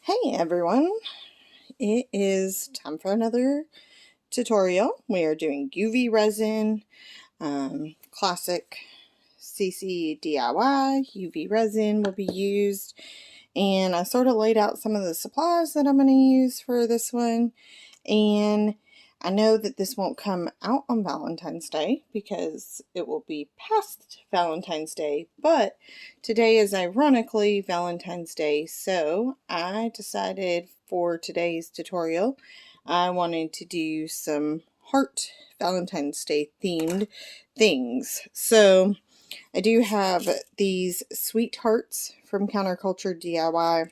Hey everyone, it is time for another tutorial. We are doing UV resin, classic CC DIY, UV resin will be used, and I sort of laid out some of the supplies that I'm going to use for this one, and I know that this won't come out on Valentine's Day because it will be past Valentine's Day, but today is ironically Valentine's Day, so I decided for today's tutorial I wanted to do some heart Valentine's Day themed things. So I do have these sweethearts from Counterculture DIY.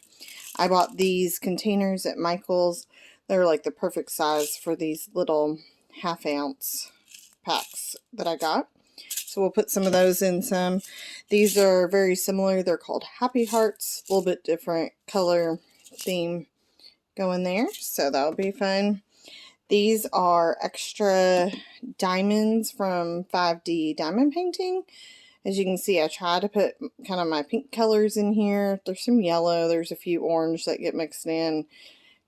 I bought these containers at Michael's. They're like the perfect size for these little half-ounce packs that I got. So we'll put some of those in some. These are very similar. They're called Happy Hearts. A little bit different color theme going there. So that'll be fun. These are extra diamonds from 5D diamond painting. As you can see, I try to put kind of my pink colors in here. There's some yellow. There's a few orange that get mixed in.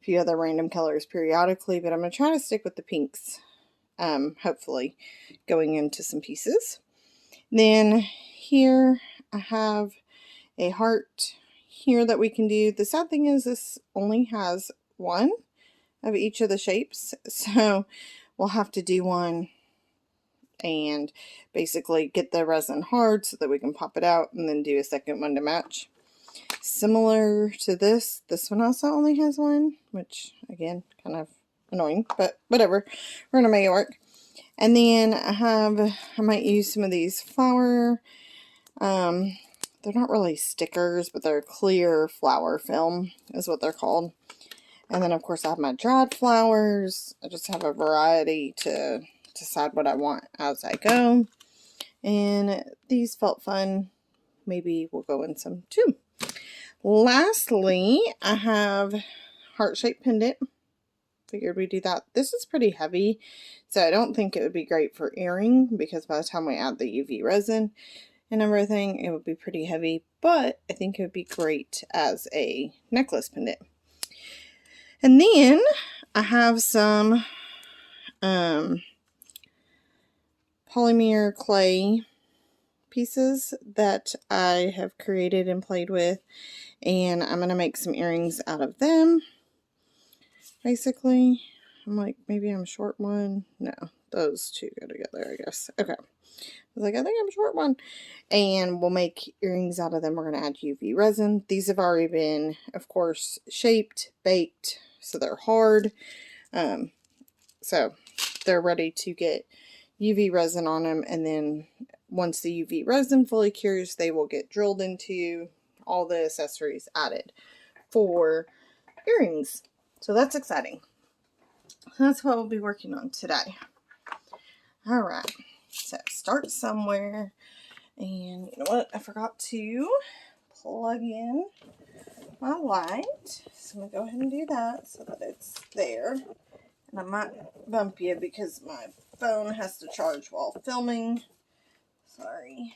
A few other random colors periodically. But I'm going to try to stick with the pinks. Hopefully going into some pieces. Then here I have a heart here that we can do. The sad thing is this only has one of each of the shapes. So we'll have to do one and basically get the resin hard so that we can pop it out and then do a second one to match. Similar to this one also only has one, which again, kind of annoying, but whatever. We're gonna make it work. And then I might use some of these flower, they're not really stickers, but they're clear flower film is what they're called. And then of course I have my dried flowers. I just have a variety to decide what I want as I go. And these felt fun. Maybe we'll go in some too. Lastly, I have heart-shaped pendant. Figured we'd do that. This is pretty heavy, so I don't think it would be great for earring because by the time we add the UV resin and everything, it would be pretty heavy, but I think it would be great as a necklace pendant. And then I have some polymer clay pieces that I have created and played with, and I'm going to make some earrings out of them. Basically, I'm like, maybe I'm short one. No, those two go together, I guess. Okay. I was like, I think I'm short one. And we'll make earrings out of them. We're going to add UV resin. These have already been, of course, shaped, baked, so they're hard. So they're ready to get UV resin on them. And then once the UV resin fully cures, they will get drilled into all the accessories added for earrings. So that's exciting. That's what we'll be working on today. Alright, so start somewhere. And you know what? I forgot to plug in my light. So I'm going to go ahead and do that so that it's there. And I might bump you because my phone has to charge while filming. Sorry.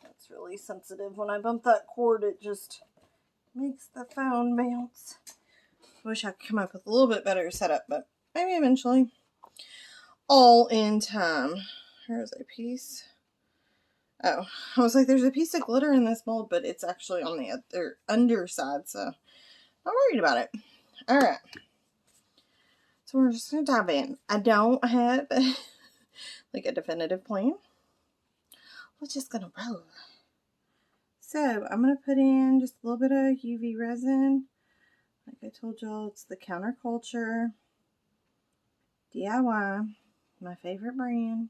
That's really sensitive. When I bump that cord, it just makes the phone bounce. Wish I could come up with a little bit better setup, but maybe eventually. All in time. Here's a piece. Oh, I was like, there's a piece of glitter in this mold, but it's actually on the other underside, so not worried about it. Alright. So we're just going to dive in. I don't have like a definitive plan. We're just going to roll. So I'm going to put in just a little bit of UV resin. Like I told y'all, it's the Counterculture DIY, my favorite brand.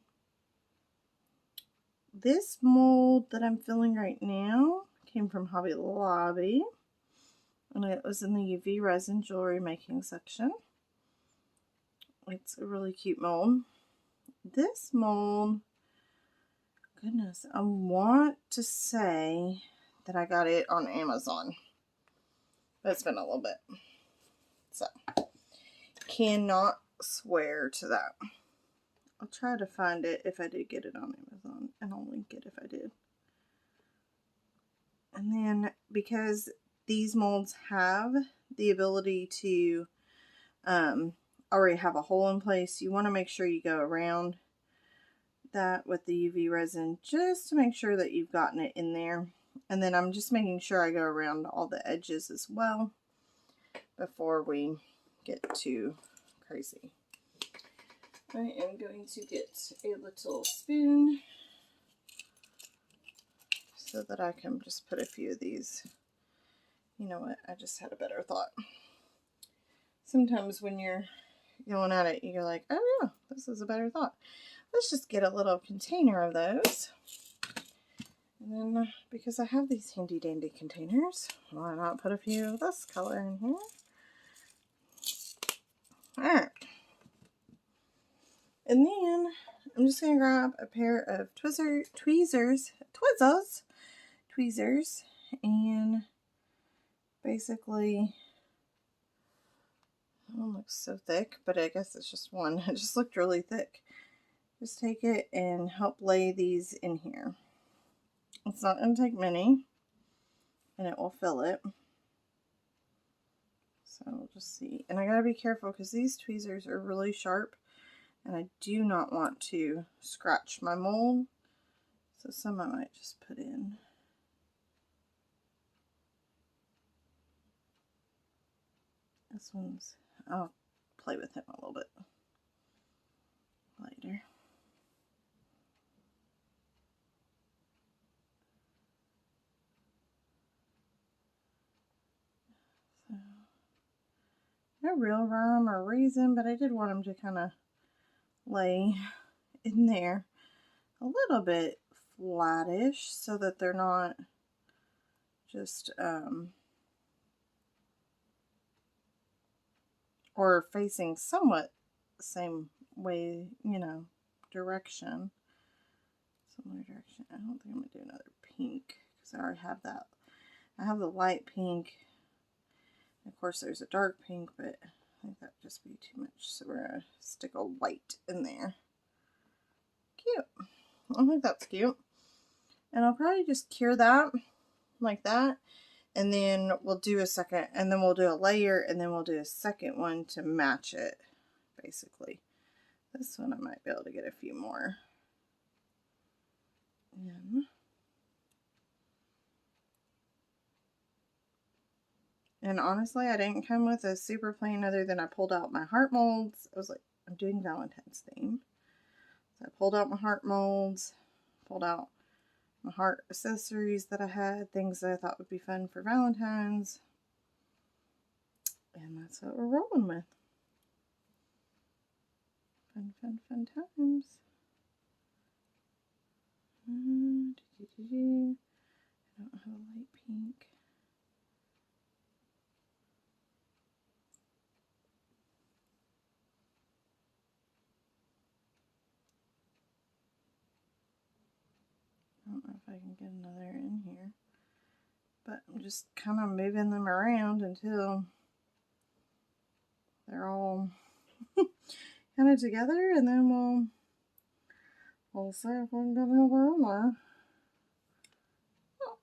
This mold that I'm filling right now came from Hobby Lobby, and it was in the UV resin jewelry making section. It's a really cute mold. This mold, goodness, I want to say that I got it on Amazon. But it's been a little bit. So, cannot swear to that. I'll try to find it if I did get it on Amazon, and I'll link it if I did. And then, because these molds have the ability to already have a hole in place. You want to make sure you go around that with the UV resin just to make sure that you've gotten it in there. And then I'm just making sure I go around all the edges as well before we get too crazy. I am going to get a little spoon so that I can just put a few of these. You know what? I just had a better thought. Sometimes when you're going at it, you're like, oh yeah, this is a better thought. Let's just get a little container of those. And then, because I have these handy dandy containers, why not put a few of this color in here? Alright. And then, I'm just going to grab a pair of tweezers, and basically, that one looks so thick, but I guess it's just one. It just looked really thick. Just take it and help lay these in here. It's not going to take many, and it will fill it. So we'll just see. And I got to be careful because these tweezers are really sharp, and I do not want to scratch my mold. So some I might just put in. This one's, I'll play with him a little bit later. So, no real rhyme or reason, but I did want them to kind of lay in there a little bit flattish so that they're not just or facing somewhat the same way, you know, direction. Similar direction. I don't think I'm going to do another pink because I already have that. I have the light pink. Of course, there's a dark pink, but I think that'd just be too much. So we're going to stick a white in there. Cute. I think that's cute. And I'll probably just cure that like that. And then we'll do a second, and then we'll do a layer, and then we'll do a second one to match it, basically. This one I might be able to get a few more in. And honestly, I didn't come with a super plain other than I pulled out my heart molds. I was like, I'm doing Valentine's theme. So I pulled out my heart molds, pulled out my heart accessories that I had, things that I thought would be fun for Valentine's. And that's what we're rolling with. Fun, fun, fun times. I don't have a light pink. I don't know if I can get another in here. But I'm just kind of moving them around until they're all kind of together, and then we'll see if we can get another in there. Oh.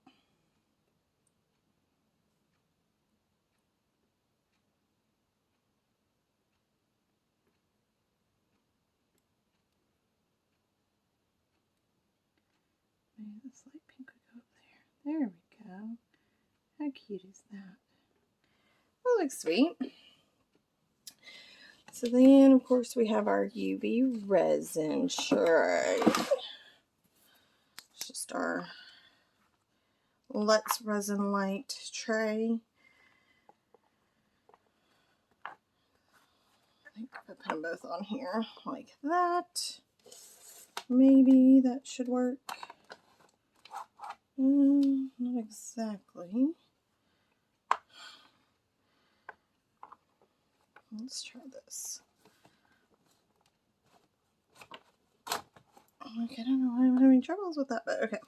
Maybe this light pink would go up there. There we go. How cute is that? That looks sweet. So then, of course, we have our UV resin tray. It's just our Let's Resin Light tray. I think if I put them both on here like that, maybe that should work. Not exactly. Let's try this. Okay, I don't know why I'm having troubles with that, but okay.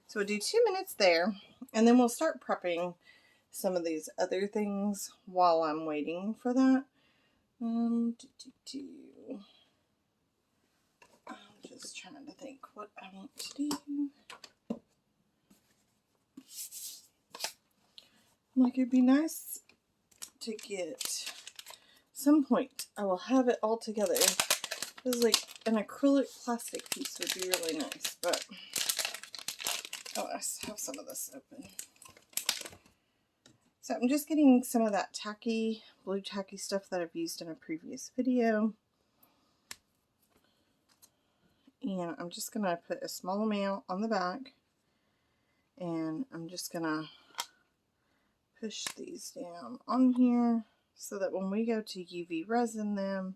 So we'll do 2 minutes there, and then we'll start prepping some of these other things while I'm waiting for that. I'm just trying to think what I want to do. Like, it'd be nice to get, some point I will have it all together. It's like an acrylic plastic piece would be really nice, but oh, I have some of this open. So I'm just getting some of that tacky, blue tacky stuff that I've used in a previous video. And I'm just going to put a small amount on the back. And I'm just going to push these down on here so that when we go to UV resin them,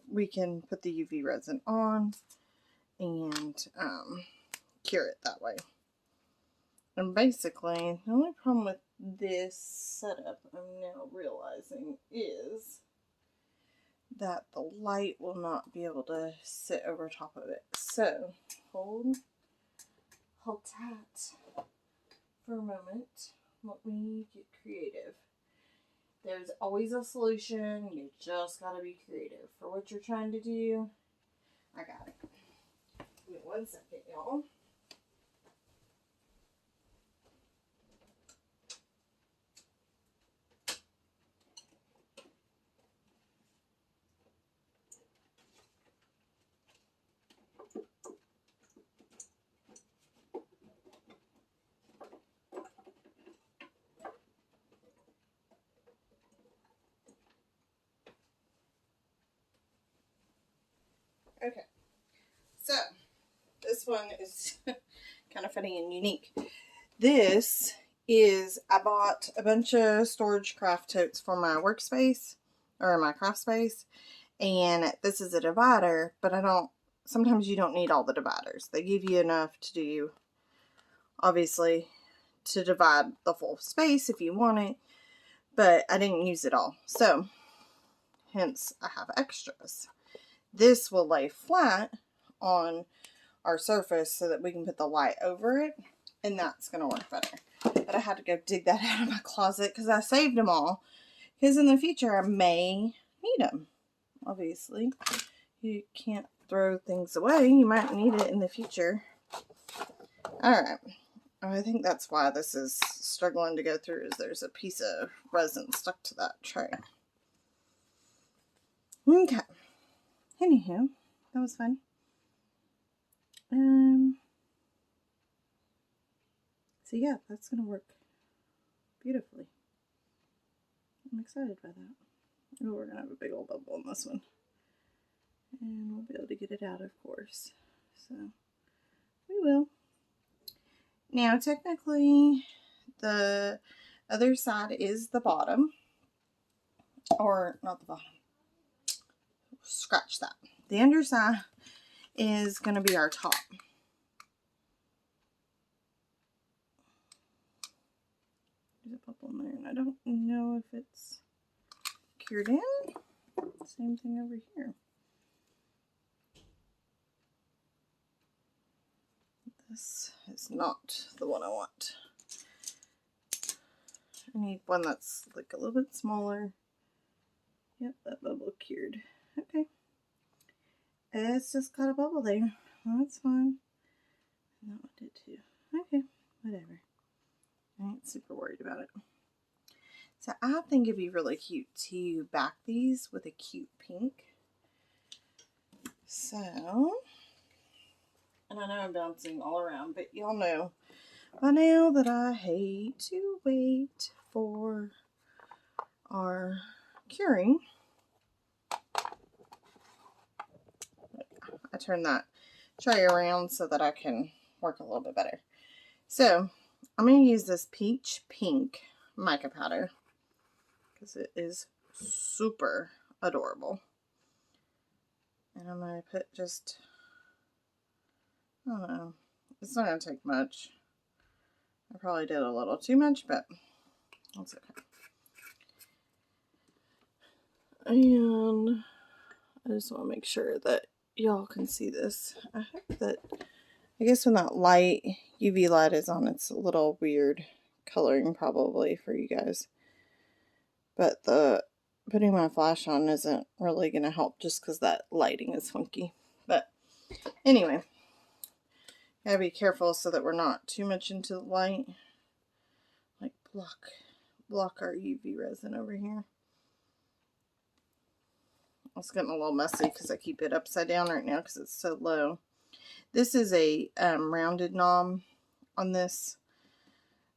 we can put the UV resin on and cure it that way. And basically, the only problem with this setup I'm now realizing is that the light will not be able to sit over top of it. So, hold tight for a moment. Let me get creative. There's always a solution. You just gotta be creative for what you're trying to do. I got it. Give me 1 second, y'all. Okay, so this one is kind of funny and unique. This is, I bought a bunch of storage craft totes for my workspace, or my craft space, and this is a divider, but sometimes you don't need all the dividers. They give you enough to do, obviously, to divide the full space if you want it, but I didn't use it all, so hence I have extras. This will lay flat on our surface so that we can put the light over it, and that's going to work better. But I had to go dig that out of my closet because I saved them all, because in the future I may need them. Obviously, you can't throw things away. You might need it in the future. Alright, I think that's why this is struggling to go through, is there's a piece of resin stuck to that tray. Okay. Anywho, that was fun. So yeah, that's going to work beautifully. I'm excited by that. Oh, we're going to have a big old bubble in this one. And we'll be able to get it out, of course. So, we will. Now, technically, the other side is the bottom. Or, not the bottom. Scratch that. The underside is going to be our top. There's a bubble in there, and I don't know if it's cured in. Same thing over here. This is not the one I want. I need one that's like a little bit smaller. Yep, that bubble cured. Okay. It's just got a bubble there. Well, that's fine. And that one did too. Okay, whatever. I ain't super worried about it. So I think it'd be really cute to back these with a cute pink. So, and I know I'm bouncing all around, but y'all know by now that I hate to wait for our curing. I turn that tray around so that I can work a little bit better. So, I'm going to use this peach pink mica powder because it is super adorable. And I'm going to put just, I don't know, it's not going to take much. I probably did a little too much, but that's okay. And I just want to make sure that y'all can see this. I hope that, I guess when that light, UV light is on, it's a little weird coloring probably for you guys. But putting my flash on isn't really going to help just because that lighting is funky. But anyway, Gotta be careful so that we're not too much into the light. Like block our UV resin over here. It's getting a little messy because I keep it upside down right now because it's so low. This is a rounded knob on this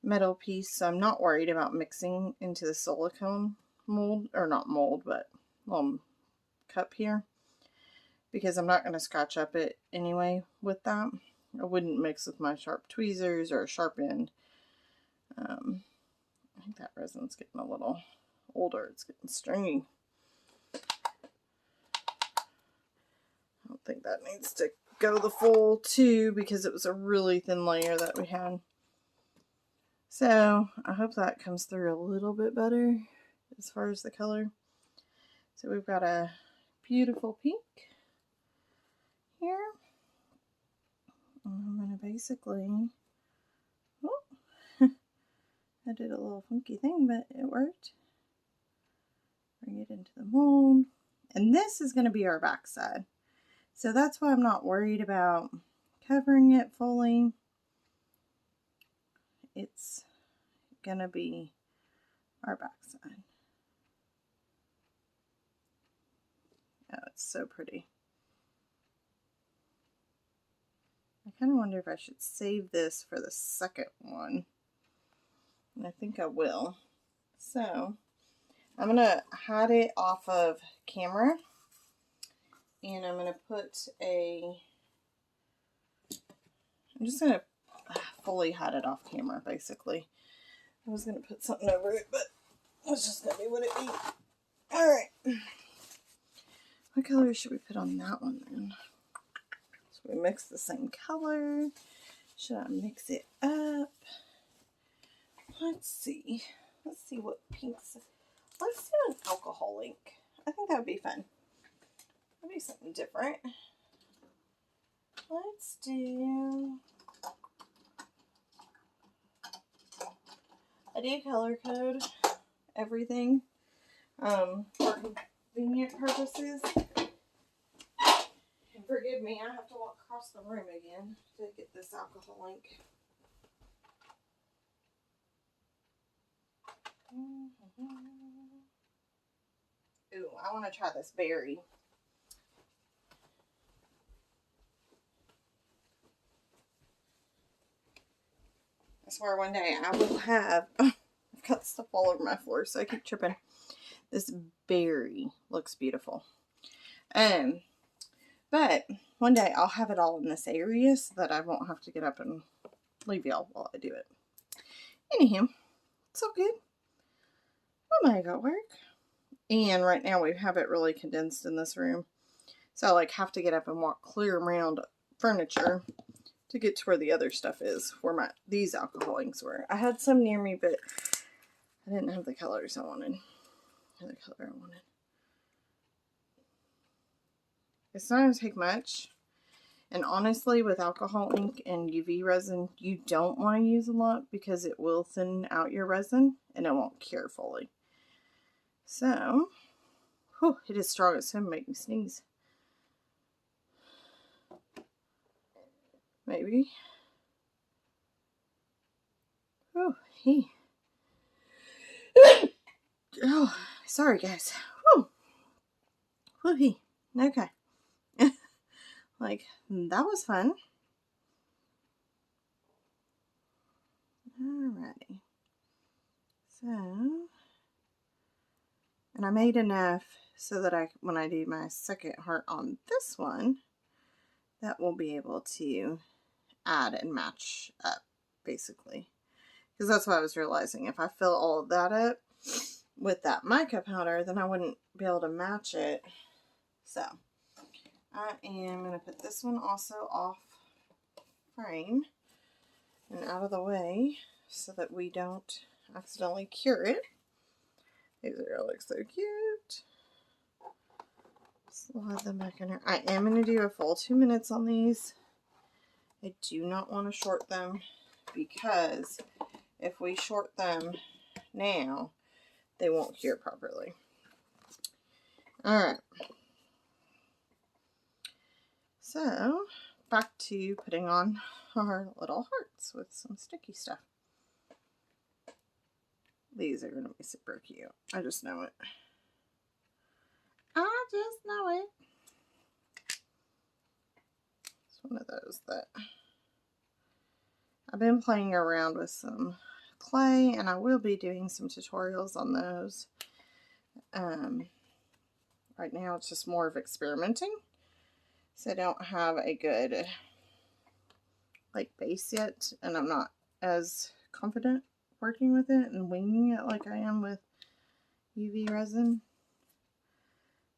metal piece, so I'm not worried about mixing into the silicone mold, or not mold, but cup here, because I'm not going to scratch up it anyway with that. I wouldn't mix with my sharp tweezers or a sharp end. I think that resin's getting a little older. It's getting stringy. I don't think that needs to go the full 2 because it was a really thin layer that we had. So I hope that comes through a little bit better as far as the color. So we've got a beautiful pink here. I'm going to basically, oh, I did a little funky thing, but it worked. Bring it into the mold. And this is going to be our back side. So that's why I'm not worried about covering it fully. It's going to be our back side. Oh, it's so pretty. I kind of wonder if I should save this for the second one. And I think I will. So I'm going to hide it off of camera. And I'm going to put I'm just going to fully hide it off camera, basically. I was going to put something over it, but it's just going to be what it be. Alright. What color should we put on that one then? So we mix the same color. Should I mix it up? Let's see. Let's see what pinks. Let's do an alcohol ink. I think that would be fun. That'd be something different. Let's do. I do color code everything for convenient purposes. And forgive me, I have to walk across the room again to get this alcohol ink. Ooh, I want to try this berry. I swear one day I will have, I've got stuff all over my floor, so I keep tripping. This berry looks beautiful. But one day I'll have it all in this area so that I won't have to get up and leave y'all while I do it. Anyhow, it's all good. We'll make it work. And right now we have it really condensed in this room. So I like have to get up and walk clear around furniture to get to where the other stuff is, where these alcohol inks were. I had some near me, but I didn't have the colors I wanted. The color I wanted. It's not going to take much. And honestly, with alcohol ink and UV resin, you don't want to use a lot because it will thin out your resin and it won't cure fully. So, whew, it is strong. It's going to make me sneeze. Maybe. Oh, hey. Oh, sorry guys. Whew. Whoo-hee. Okay. Like, that was fun. Alrighty. So, and I made enough so that when I do my second heart on this one, that will be able to add and match up, basically. Because that's what I was realizing. If I fill all of that up with that mica powder, then I wouldn't be able to match it. So, I am going to put this one also off frame and out of the way so that we don't accidentally cure it. These are look so cute. Slide them back in here. I am going to do a full 2 minutes on these. I do not want to short them because if we short them now, they won't cure properly. Alright. So, back to putting on our little hearts with some sticky stuff. These are going to be super cute. I just know it. I just know it. It's one of those that I've been playing around with some clay, and I will be doing some tutorials on those. Right now it's just more of experimenting, so I don't have a good base yet, and I'm not as confident working with it and winging it like I am with UV resin.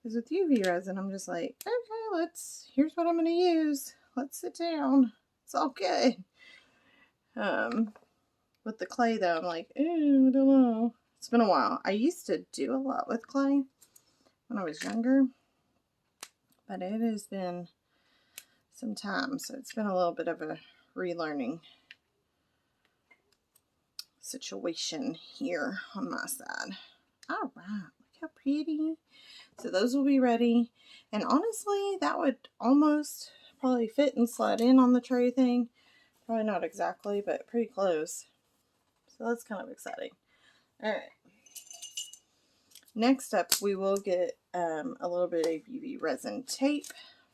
Because with UV resin, I'm just like, okay, here's what I'm going to use. Let's sit down. It's all good. With the clay though, I'm like, I don't know. It's been a while. I used to do a lot with clay when I was younger, but it has been some time, so it's been a little bit of a relearning situation here on my side. All right, look how pretty. So those will be ready, and honestly, that would almost probably fit and slide in on the tray thing. Probably not exactly, but pretty close. So that's kind of exciting. All right. Next up, we will get a little bit of UV resin tape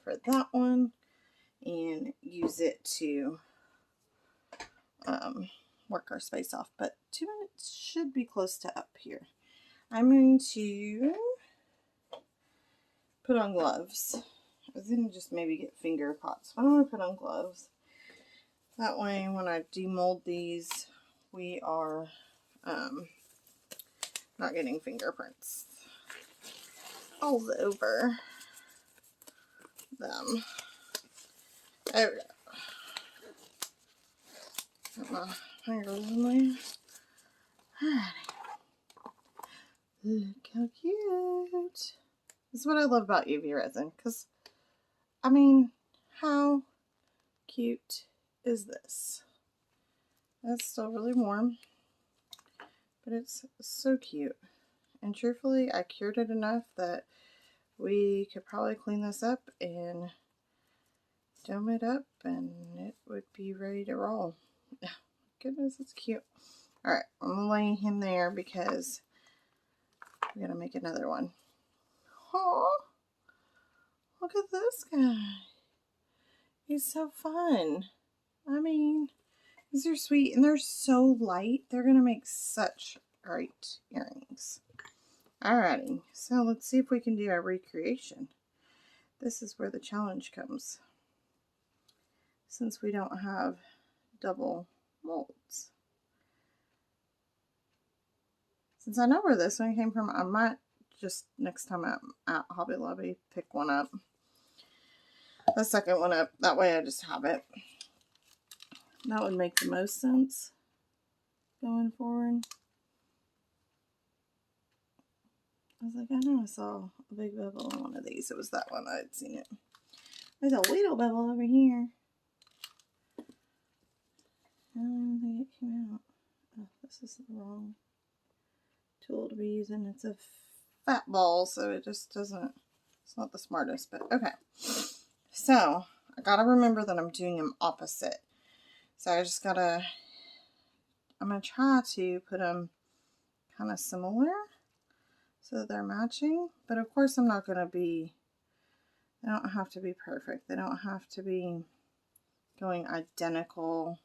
for that one and use it to work our space off. But 2 minutes should be close to up here. I'm going to put on gloves. I was going to just maybe get finger pots. I don't want to put on gloves. That way, when I demold these, we are not getting fingerprints all over them. There we go. Got my fingers in there. Alrighty. Look how cute. This is what I love about UV resin, because, I mean, how cute is this? It's still really warm, but it's so cute. And truthfully, I cured it enough that we could probably clean this up and dome it up, and it would be ready to roll. Goodness, it's cute. Alright, I'm going to lay him there because we're going to make another one. Oh, look at this guy. He's so fun. I mean, these are sweet, and they're so light. They're going to make such great earrings. Alrighty, so let's see if we can do our recreation. This is where the challenge comes, since we don't have double molds. Since I know where this one came from, I might just next time I'm at Hobby Lobby pick one up. The second one up. That way I just have it. That would make the most sense going forward. I was like, I know I saw a big bevel on one of these. It was that one. I had seen it. There's a little bevel over here. I don't think it came out. Oh, this is the wrong tool to be using. It's a fat ball, so it just doesn't, it's not the smartest, but okay. So, I gotta remember that I'm doing them opposite. So I just gotta, I'm gonna try to put them kind of similar so that they're matching. But of course I'm not gonna be, they don't have to be perfect. They don't have to be going identical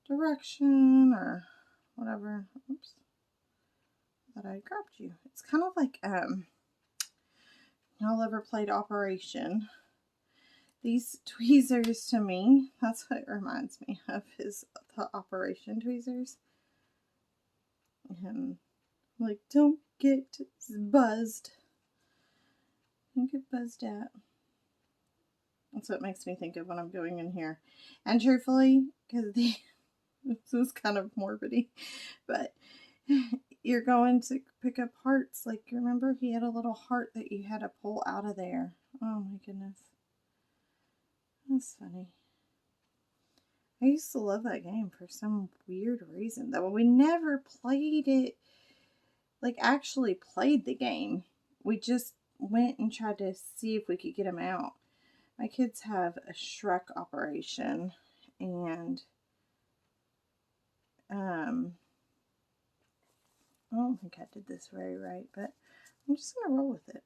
direction or whatever. Oops. That I grabbed you. It's kind of like, y'all ever played Operation? These tweezers, to me, that's what it reminds me of, is the Operation tweezers. And like, don't get buzzed. Don't get buzzed at. That's what it makes me think of when I'm going in here. And truthfully, because this is kind of morbidy, but you're going to pick up hearts. Like, remember he had a little heart that you had to pull out of there. Oh my goodness. That's funny. I used to love that game for some weird reason, though. We never played it, like actually played the game. We just went and tried to see if we could get them out. My kids have a Shrek Operation, and I don't think I did this very right, but I'm just going to roll with it.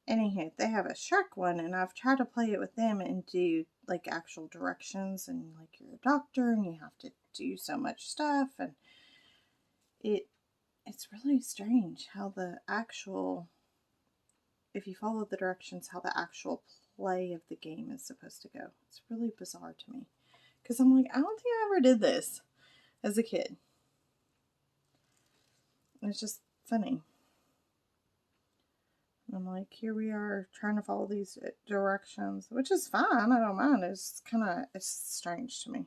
Anyhow, they have a Shrek one, and I've tried to play it with them and do like actual directions, and like you're a doctor and you have to do so much stuff, and it's really strange how the actual, if you follow the directions, how the actual play of the game is supposed to go. It's really bizarre to me, because I'm like, I don't think I ever did this as a kid. It's just funny. And I'm like, here we are trying to follow these directions, which is fine. I don't mind. It's strange to me.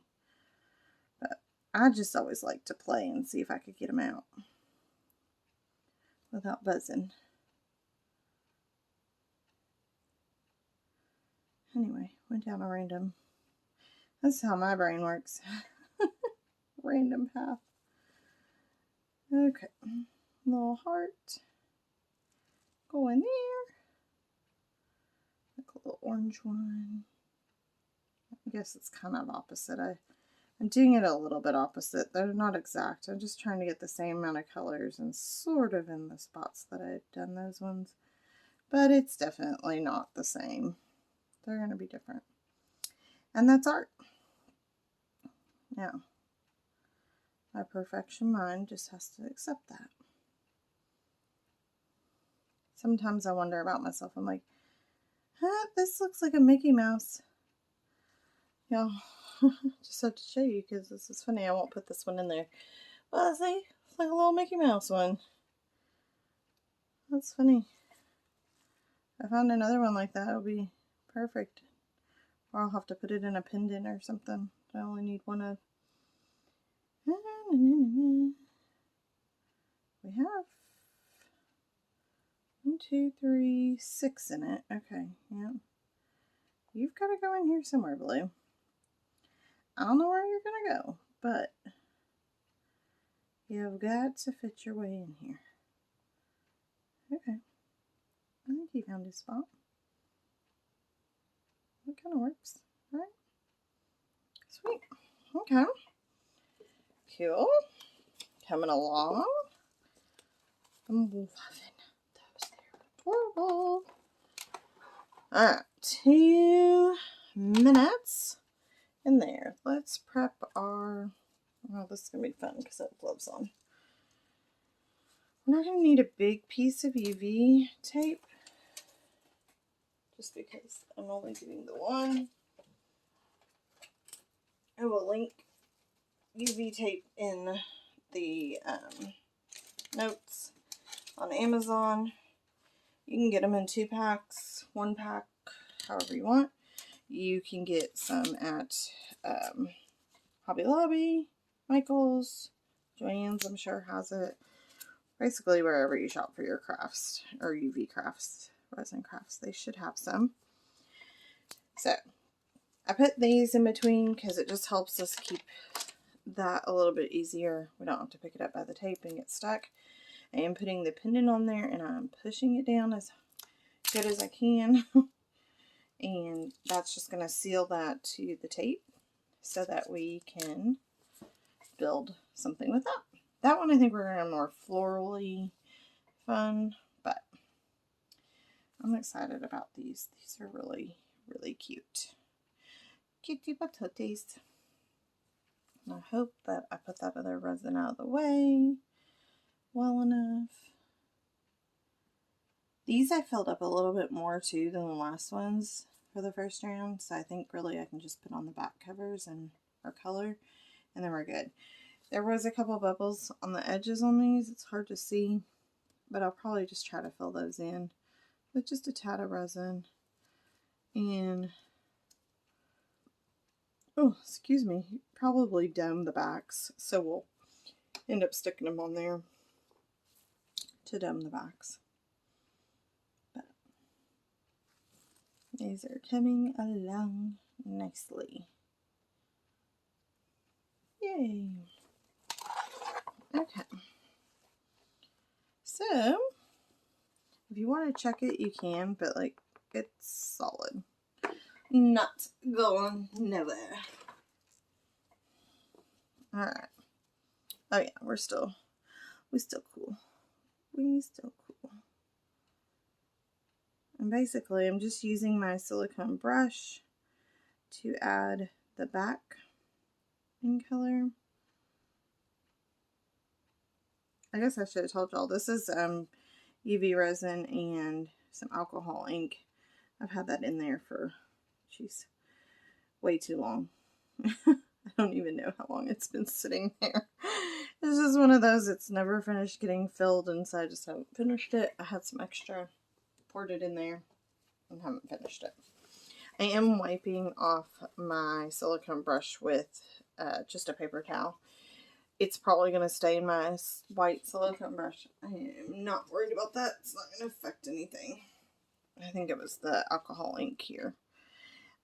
But I just always like to play and see if I could get them out without buzzing. Anyway, went down a random. That's how my brain works. Random path. Okay. Little heart. Go in there. Like a little orange one. I guess it's kind of opposite. I'm doing it a little bit opposite. They're not exact. I'm just trying to get the same amount of colors and sort of in the spots that I've done those ones. But it's definitely not the same. They're going to be different. And that's art. Now, my perfection mind just has to accept that. Sometimes I wonder about myself. I'm like, this looks like a Mickey Mouse. Y'all, just have to show you because this is funny. I won't put this one in there. Well, see, it's like a little Mickey Mouse one. That's funny. If I found another one like that, it would be perfect. Or I'll have to put it in a pendant or something. I only need one of. We have 1, 2, 3, 6 in it. Okay, yeah. You've got to go in here somewhere, Blue. I don't know where you're going to go, but you've got to fit your way in here. Okay. I think he found his spot. That kind of works, right? Sweet. Okay. Cool. Coming along. I'm loving those. They're adorable. Alright, 2 minutes in there. Let's prep our, oh, this is going to be fun because I have gloves on. We're not going to need a big piece of UV tape, just because I'm only doing the one. I will link UV tape in the notes on Amazon. You can get them in 2 packs, 1 pack, however you want. You can get some at Hobby Lobby, Michael's, Joann's, I'm sure has it. Basically wherever you shop for your crafts or UV crafts, resin crafts, they should have some. So I put these in between because it just helps us keep that a little bit easier. We don't have to pick it up by the tape and get stuck. I am putting the pendant on there and I'm pushing it down as good as I can. And that's just going to seal that to the tape so that we can build something with that. That one I think we're going to more florally fun, but I'm excited about these. These are really, really cute. Cutie patooties. And I hope that I put that other resin out of the way well enough. These I filled up a little bit more too than the last ones for the first round, so I think really I can just put on the back covers and our color, and then we're good. There was a couple bubbles on the edges on these. It's hard to see, but I'll probably just try to fill those in with just a tad of resin. And, oh, excuse me, probably dome the backs, so we'll end up sticking them on there to dome the backs. But these are coming along nicely. Yay! Okay. So, if you want to check it, you can, but like, it's solid. Not going nowhere. Alright. Oh yeah, we still cool. We still cool. And basically I'm just using my silicone brush to add the back in color. I guess I should have told y'all this is UV resin and some alcohol ink. I've had that in there for, geez, way too long. I don't even know how long it's been sitting there. It's just one of those, it's never finished getting filled, and so I just haven't finished it. I had some extra, poured it in there, and haven't finished it. I am wiping off my silicone brush with just a paper towel. It's probably going to stay in my white silicone brush. I am not worried about that. It's not going to affect anything. I think it was the alcohol ink here.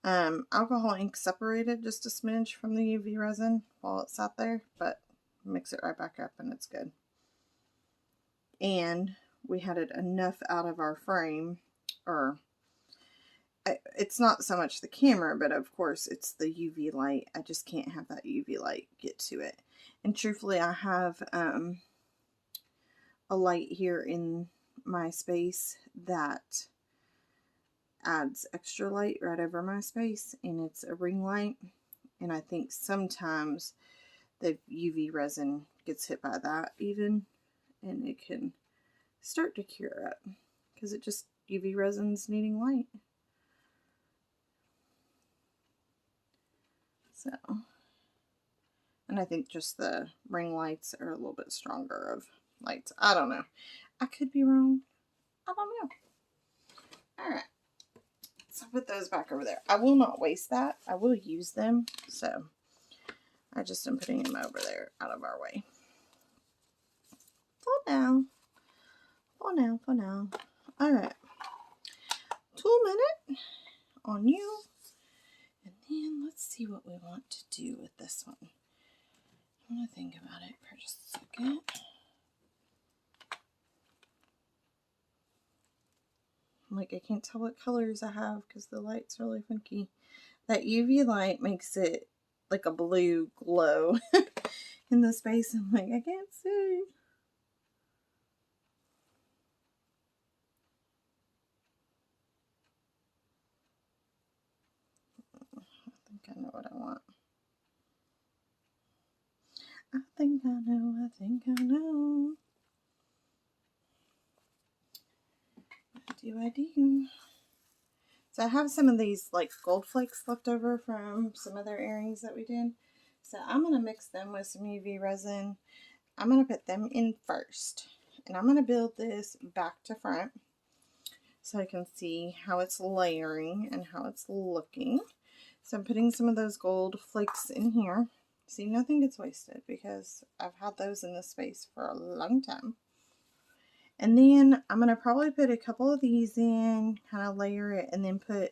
Alcohol ink separated just a smidge from the UV resin while it sat there, but mix it right back up and it's good. And we had it enough out of our frame, or it's not so much the camera, but of course it's the UV light. I just can't have that UV light get to it. And truthfully, I have a light here in my space that adds extra light right over my space, and it's a ring light, and I think sometimes the UV resin gets hit by that even, and it can start to cure up because it just, UV resin's needing light. So, and I think just the ring lights are a little bit stronger of lights. I don't know. I could be wrong. I don't know. Alright. So put those back over there. I will not waste that. I will use them. So I just am putting them over there out of our way. For now. For now, for now. Alright. Tool minute on you. And then let's see what we want to do with this one. I want to think about it for just a second. Like, I can't tell what colors I have because the light's really funky. That UV light makes it like a blue glow in the space. I'm like, I can't see. I think I know what I want. I think I know, I think I know. I do. So I have some of these like gold flakes left over from some other earrings that we did. So I'm going to mix them with some UV resin. I'm going to put them in first. And I'm going to build this back to front so I can see how it's layering and how it's looking. So I'm putting some of those gold flakes in here. See, nothing gets wasted because I've had those in this space for a long time. And then I'm going to probably put a couple of these in, kind of layer it, and then put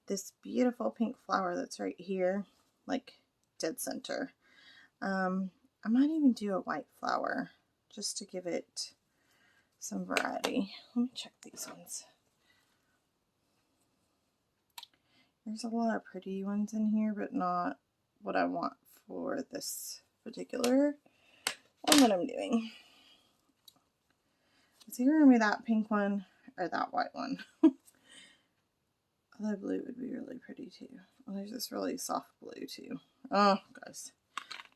this beautiful pink flower that's right here, like dead center. I might even do a white flower just to give it some variety. Let me check these ones. There's a lot of pretty ones in here, but not what I want for this particular one that I'm doing. It's either going to be that pink one or that white one. Although blue would be really pretty too. Oh, there's this really soft blue too. Oh, guys.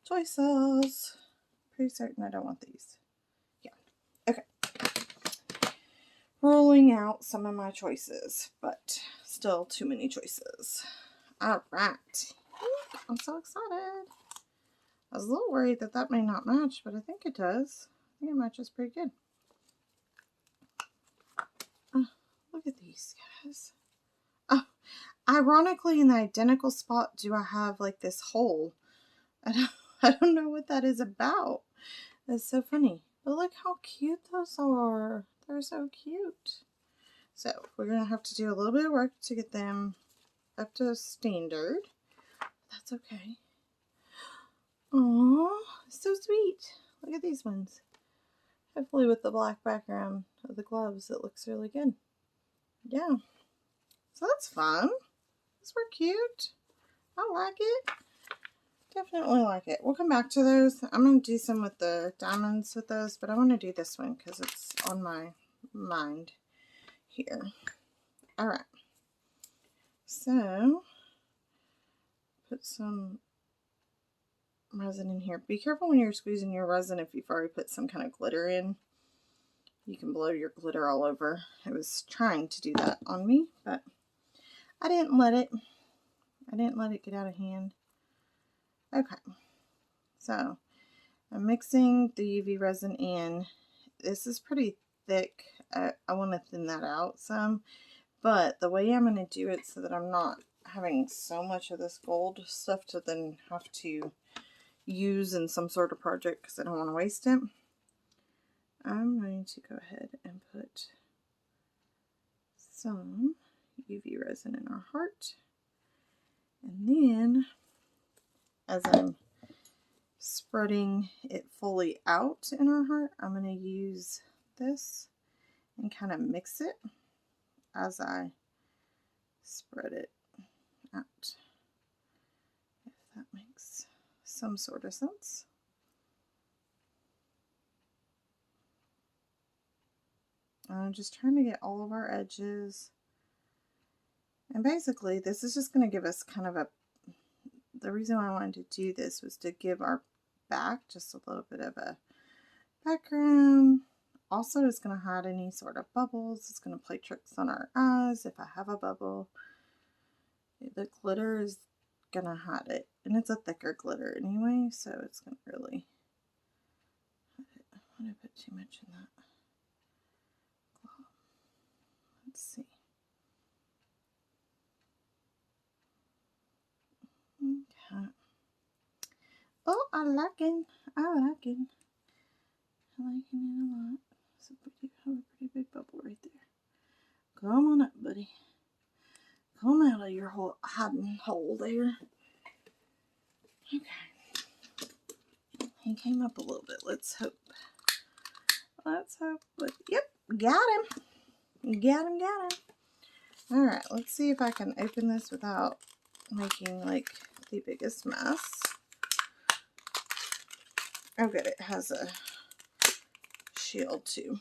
Choices. Pretty certain I don't want these. Yeah. Okay. Rolling out some of my choices, but still too many choices. Alright. I'm so excited. I was a little worried that that may not match, but I think it does. I think it matches pretty good. Look at these guys. Oh, ironically, in the identical spot, do I have like this hole? I don't know what that is about. That's so funny. But look how cute those are. They're so cute. So we're going to have to do a little bit of work to get them up to standard. That's okay. Aww, so sweet. Look at these ones. Hopefully with the black background of the gloves, it looks really good. Yeah. So that's fun. Those were cute. I like it. Definitely like it. We'll come back to those. I'm going to do some with the diamonds with those, but I want to do this one because it's on my mind here. Alright. So, put some resin in here. Be careful when you're squeezing your resin if you've already put some kind of glitter in. You can blow your glitter all over. I was trying to do that on me, but I didn't let it get out of hand. Okay, so I'm mixing the UV resin in. This is pretty thick. I want to thin that out some, but the way I'm going to do it so that I'm not having so much of this gold stuff to then have to use in some sort of project because I don't want to waste it, I'm going to go ahead and put some UV resin in our heart. And then as I'm spreading it fully out in our heart, I'm going to use this and kind of mix it as I spread it out, if that makes some sort of sense. I'm just trying to get all of our edges. And basically, this is just going to give us kind of the reason why I wanted to do this was to give our back just a little bit of a background. Also, it's going to hide any sort of bubbles. It's going to play tricks on our eyes if I have a bubble. The glitter is going to hide it. And it's a thicker glitter anyway, so it's going to really hide it. I want to put too much in that. Let's see. Okay. Oh, I like it. I like it. I like it a lot. So we have a pretty big bubble right there. Come on up, buddy. Come out of your hiding hole there. Okay. He came up a little bit. Let's hope. Let's hope. Yep, got him. Got him, got him. Alright, let's see if I can open this without making like the biggest mess. Oh good, it has a shield too.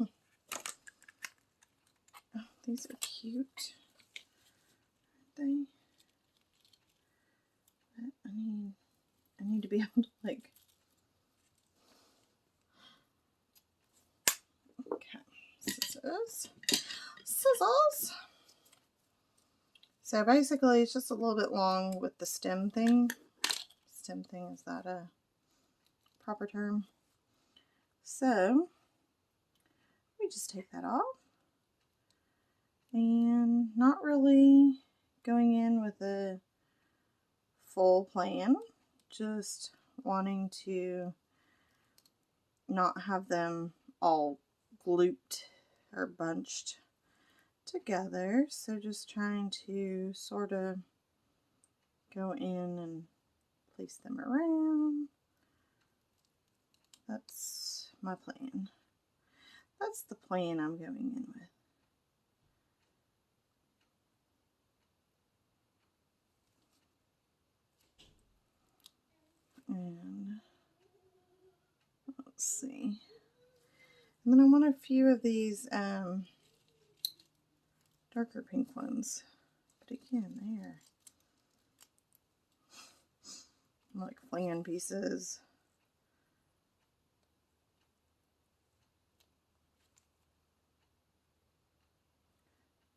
Oh, these are cute, aren't they? But I need to be able to like, okay, scissors. So basically it's just a little bit long with the stem thing. Stem thing, is that a proper term? So we just take that off. And not really going in with a full plan, just wanting to not have them all glooped or bunched together. So just trying to sort of go in and place them around. That's my plan. That's the plan I'm going in with. And let's see. And then I want a few of these darker pink ones. But again, they're like plan pieces.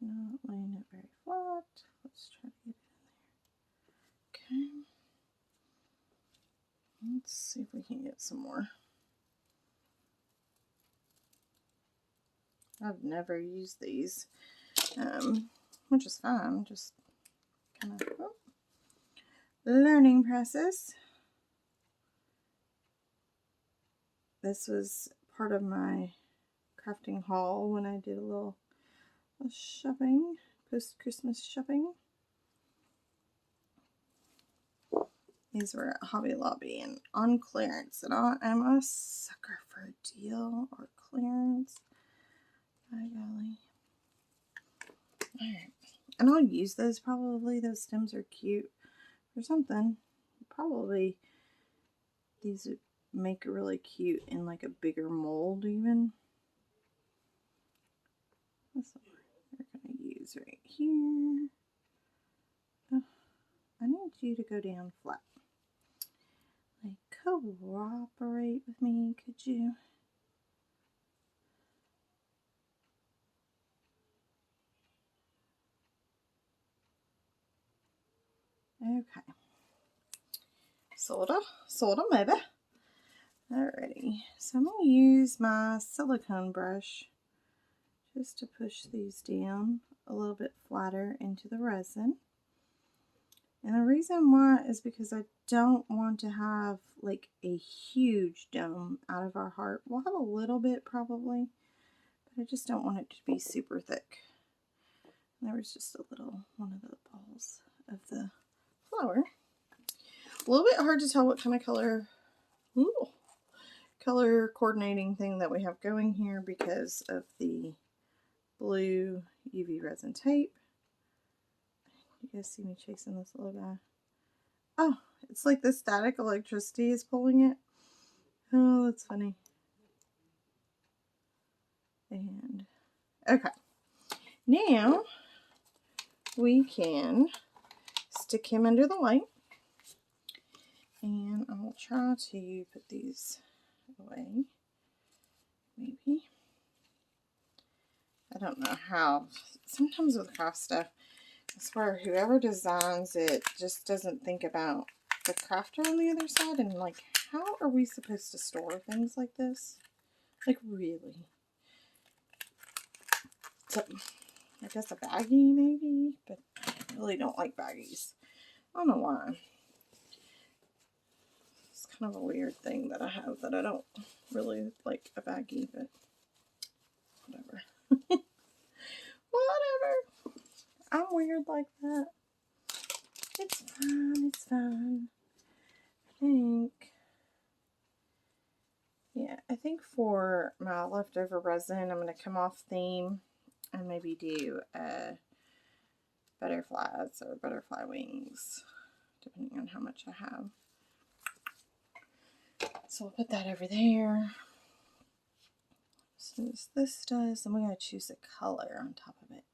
Not laying it very flat. Let's try to get it in there. Okay. Let's see if we can get some more. I've never used these, which is fine. Just kind of learning process. This was part of my crafting haul when I did a little shopping, post-Christmas shopping. These were at Hobby Lobby and on clearance, and I am a sucker for a deal or clearance. By golly. Alright. And I'll use those probably. Those stems are cute or something. Probably these would make it really cute in like a bigger mold even. That's what we're going to use right here. Oh, I need you to go down flat. Like, cooperate with me, could you? Okay. Sorta, maybe. Alrighty, so I'm going to use my silicone brush just to push these down a little bit flatter into the resin. And the reason why is because I don't want to have like a huge dome out of our heart. We'll have a little bit probably, but I just don't want it to be super thick. And there was just a little one of the balls of the flower. A little bit hard to tell what kind of color coordinating thing that we have going here because of the blue UV resin tape. You guys see me chasing this little guy? Oh, it's like the static electricity is pulling it. Oh, that's funny. And okay, now we can stick him under the light, and I will try to put these away. Maybe. I don't know how. Sometimes with craft stuff, I swear whoever designs it just doesn't think about the crafter on the other side, and like, how are we supposed to store things like this? Like, really? So, I guess a baggie maybe, but I really don't like baggies. I don't know why. It's kind of a weird thing that I have that I don't really like a baggie, but whatever. Whatever. I'm weird like that. It's fine, it's fine. I think for my leftover resin, I'm going to come off theme and maybe do butterflies or butterfly wings, depending on how much I have. So I'll put that over there. As soon as this does, then we're going to choose a color on top of it.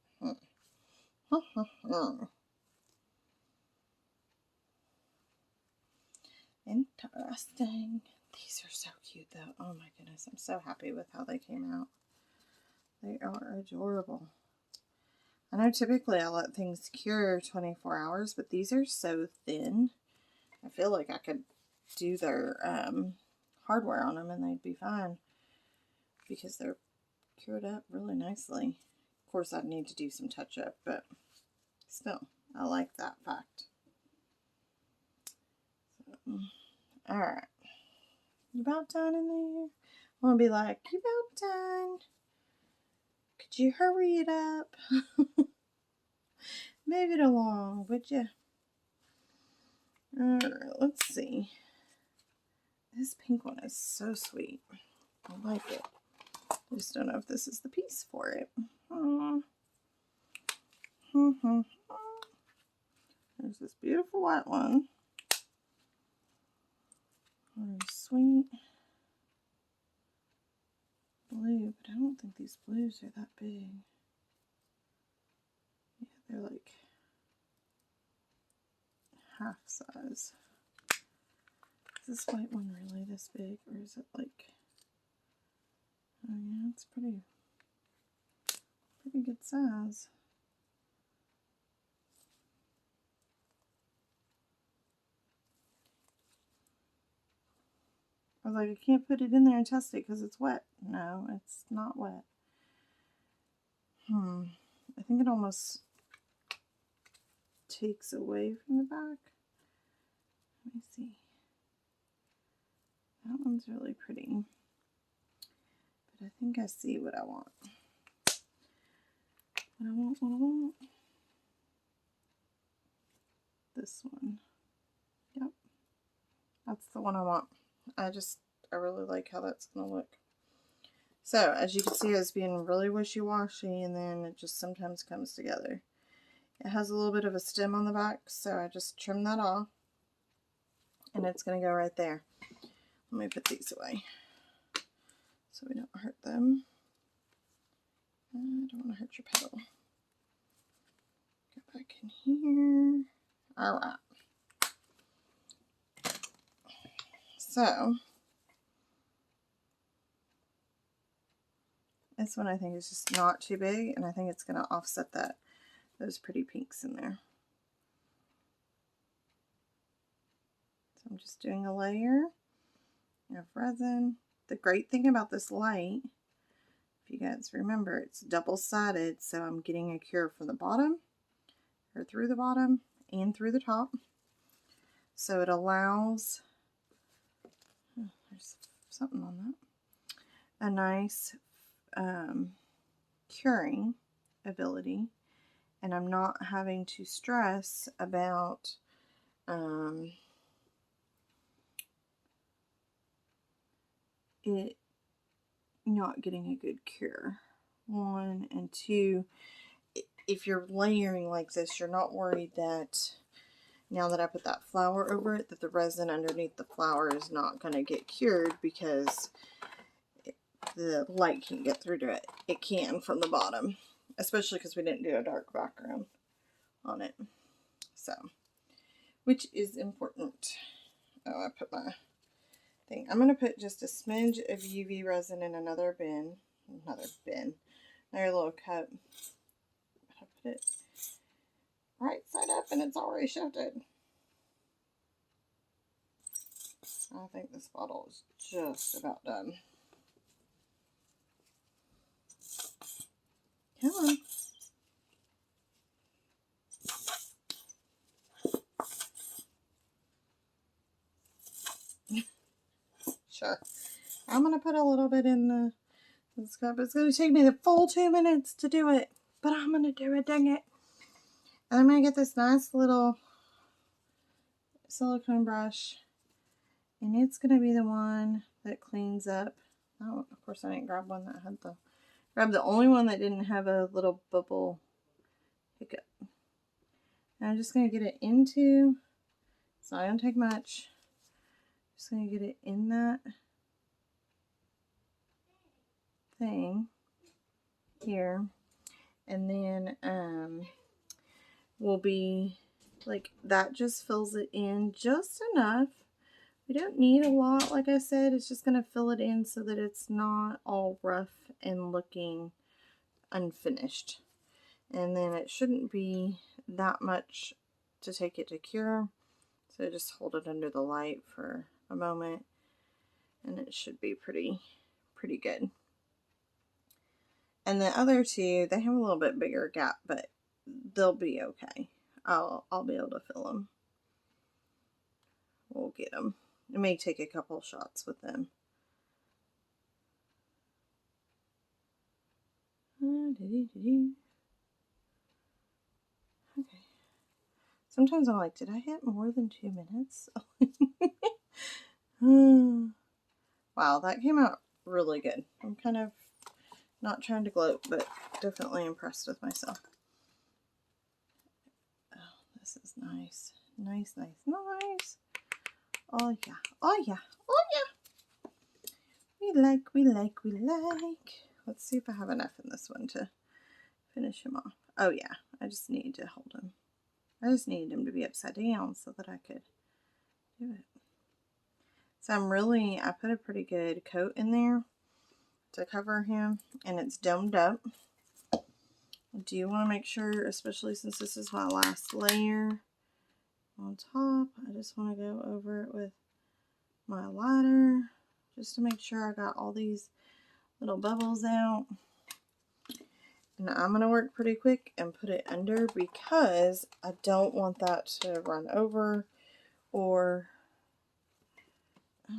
Interesting. These are so cute though. Oh my goodness, I'm so happy with how they came out. They are adorable. I know typically I let things cure 24 hours, but these are so thin. I feel like I could do their hardware on them and they'd be fine because they're cured up really nicely. Of course, I'd need to do some touch up, but still, I like that fact. So, all right. You about done in there? I'm going to be like, you about done? Could you hurry it up? Move it along, would you? Alright, let's see. This pink one is so sweet. I like it. I just don't know if this is the piece for it. There's this beautiful white one. Very sweet. Blue, but I don't think these blues are that big. Yeah, they're like half size. Is this white one really this big, or is it like, oh yeah, it's pretty good size. I was like, I can't put it in there and test it because it's wet. No, it's not wet. I think it almost takes away from the back. Let me see. That one's really pretty. But I think I see what I want. What I want. This one. Yep. That's the one I want. I really like how that's going to look. So, as you can see, it's being really wishy-washy, and then it just sometimes comes together. It has a little bit of a stem on the back, so I just trimmed that off. And it's going to go right there. Let me put these away so we don't hurt them. I don't want to hurt your petal. Go back in here. Alright. So, this one I think is just not too big, and I think it's going to offset those pretty pinks in there. So I'm just doing a layer of resin. The great thing about this light, if you guys remember, it's double-sided, so I'm getting a cure from the bottom, or through the bottom, and through the top. So it allows, there's something on that, a nice curing ability, and I'm not having to stress about it not getting a good cure. 1 and 2, if you're layering like this, you're not worried that now that I put that flour over it, that the resin underneath the flour is not going to get cured because the light can't get through to it. It can from the bottom, especially because we didn't do a dark background on it. So, which is important. Oh, I put my thing. I'm going to put just a smidge of UV resin in another little cup. I put it right side up and it's already shifted. I think this bottle is just about done. Come on. Sure. I'm going to put a little bit in this cup. It's going to take me the full 2 minutes to do it, but I'm going to do it, dang it. And I'm going to get this nice little silicone brush, and it's going to be the one that cleans up. Oh, of course I didn't grab one that had grab the only one that didn't have a little bubble hiccup. And I'm just going to get it into, it's not going to take much. Just going to get it in that thing here, and then will be like that, just fills it in just enough. We don't need a lot, like I said. It's just going to fill it in so that it's not all rough and looking unfinished. And then it shouldn't be that much to take it to cure, so just hold it under the light for a moment and it should be pretty good. And the other two, they have a little bit bigger gap, but they'll be okay. I'll be able to fill them. We'll get them. It may take a couple shots with them. Okay. Sometimes I'm like, did I hit more than 2 minutes? Wow, that came out really good. I'm kind of not trying to gloat, but definitely impressed with myself. Oh, this is nice. Nice, nice, nice. Oh yeah, oh yeah, oh yeah. We like. Let's see if I have enough in this one to finish him off. Oh yeah, I just need to hold him. I just needed him to be upside down so that I could do it. So I put a pretty good coat in there to cover him, and it's domed up. I do want to make sure, especially since this is my last layer on top, I just want to go over it with my lighter just to make sure I got all these little bubbles out. And I'm going to work pretty quick and put it under because I don't want that to run over, or it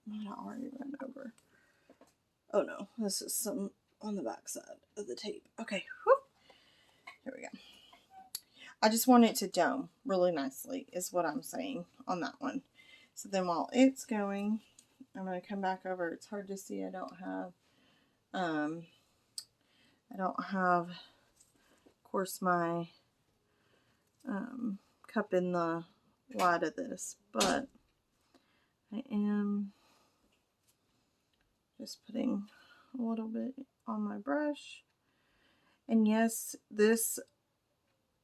might have already run over. Oh no, this is some on the back side of the tape. Okay, whoop. Here we go. I just want it to dome really nicely is what I'm saying on that one. So then while it's going, I'm going to come back over. It's hard to see. I don't have, of course, my cup in the light of this, but I am just putting a little bit on my brush. And yes, this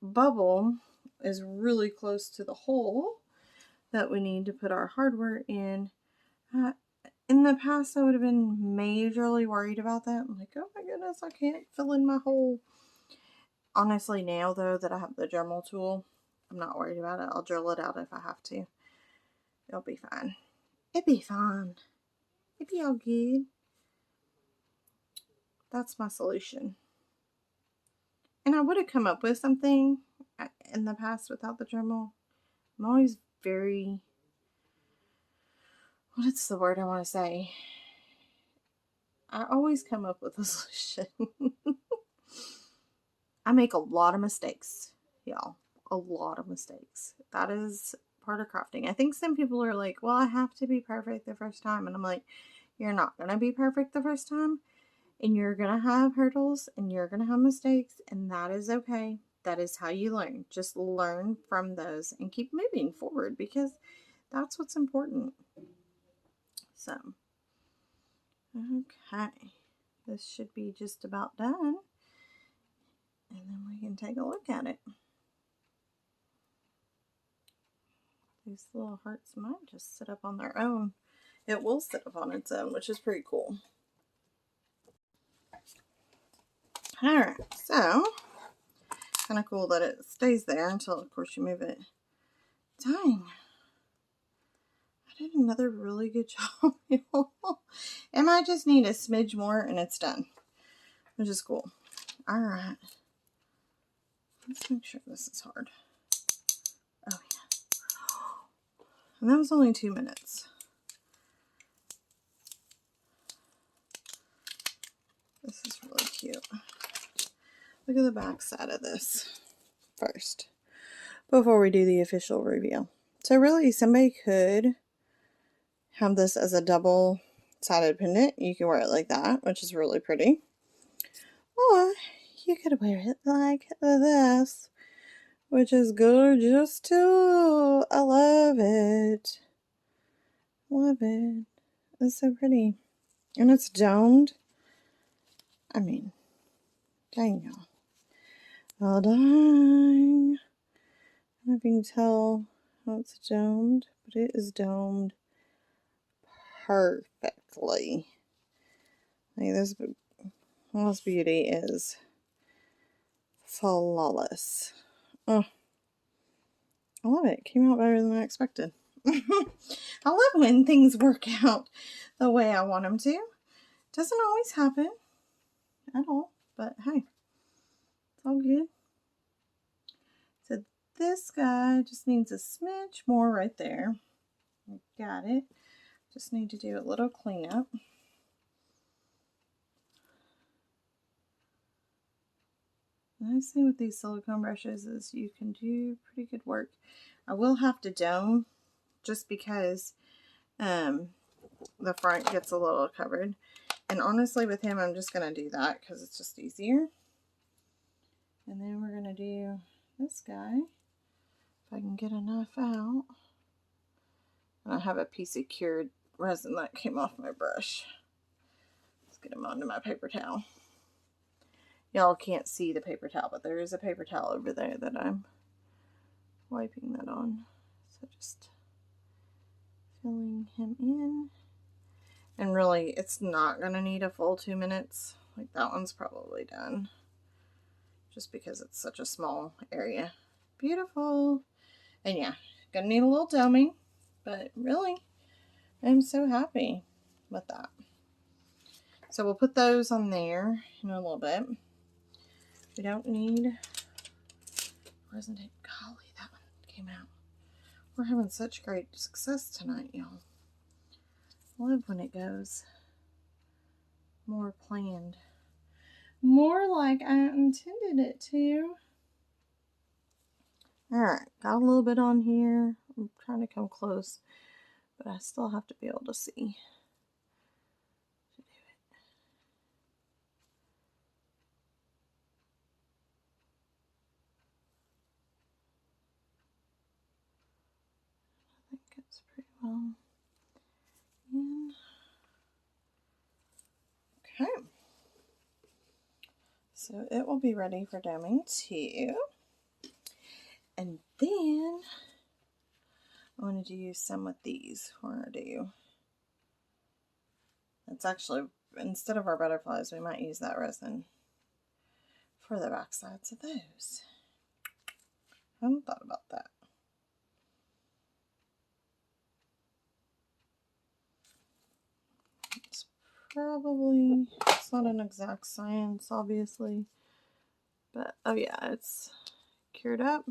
bubble is really close to the hole that we need to put our hardware in. In the past, I would have been majorly worried about that. I'm like, oh my goodness, I can't fill in my hole. Honestly, now though that I have the Dremel tool, I'm not worried about it. I'll drill it out if I have to. It'll be fine. It'll be fine. It'll be all good. That's my solution. And I would have come up with something in the past without the Dremel. I'm always very... What's the word I want to say? I always come up with a solution. I make a lot of mistakes, y'all. A lot of mistakes. That is part of crafting. I think some people are like, well, I have to be perfect the first time. And I'm like, you're not going to be perfect the first time. And you're going to have hurdles and you're going to have mistakes. And that is okay. That is how you learn. Just learn from those and keep moving forward because that's what's important. So, okay. This should be just about done. And then we can take a look at it. These little hearts might just sit up on their own. It will sit up on its own, which is pretty cool. Alright, so kind of cool that it stays there until, of course, you move it. Dang. I did another really good job. It might just need a smidge more and it's done, which is cool. Alright. Let's make sure this is hard. Oh, yeah. And that was only 2 minutes. This is really cute. Look at the back side of this first, before we do the official reveal. So really, somebody could have this as a double-sided pendant. You can wear it like that, which is really pretty. Or you could wear it like this, which is gorgeous too. I love it. Love it. It's so pretty. And it's domed. I mean, dang y'all. Well done. I don't know if you can tell how it's domed, but it is domed perfectly. Like this beauty is flawless. Oh, I love it. It came out better than I expected. I love when things work out the way I want them to. Doesn't always happen at all, but hey, it's all good. So this guy just needs a smidge more right there. Got it. Just need to do a little cleanup. The nice thing with these silicone brushes is you can do pretty good work. I will have to dome just because the front gets a little covered. And honestly, with him, I'm just going to do that because it's just easier. And then we're going to do this guy, if I can get enough out. And I have a piece of cured resin that came off my brush. Let's get him onto my paper towel. Y'all can't see the paper towel, but there is a paper towel over there that I'm wiping that on. So just filling him in. And really, it's not going to need a full 2 minutes. Like that one's probably done. Just because it's such a small area. Beautiful. And yeah, gonna need a little doming. But really, I'm so happy with that. So we'll put those on there in a little bit. We don't need resin tape. Golly, that one came out. We're having such great success tonight, y'all. I love when it goes more planned. More like I intended it to. Alright, got a little bit on here. I'm trying to come close, but I still have to be able to see. all in. Okay. So it will be ready for doming too. And then I want to do some with these. Where do it's actually, instead of our butterflies, we might use that resin for the back sides of those. I hadn't thought about that. It's probably, it's not an exact science, obviously, but oh yeah, it's cured up.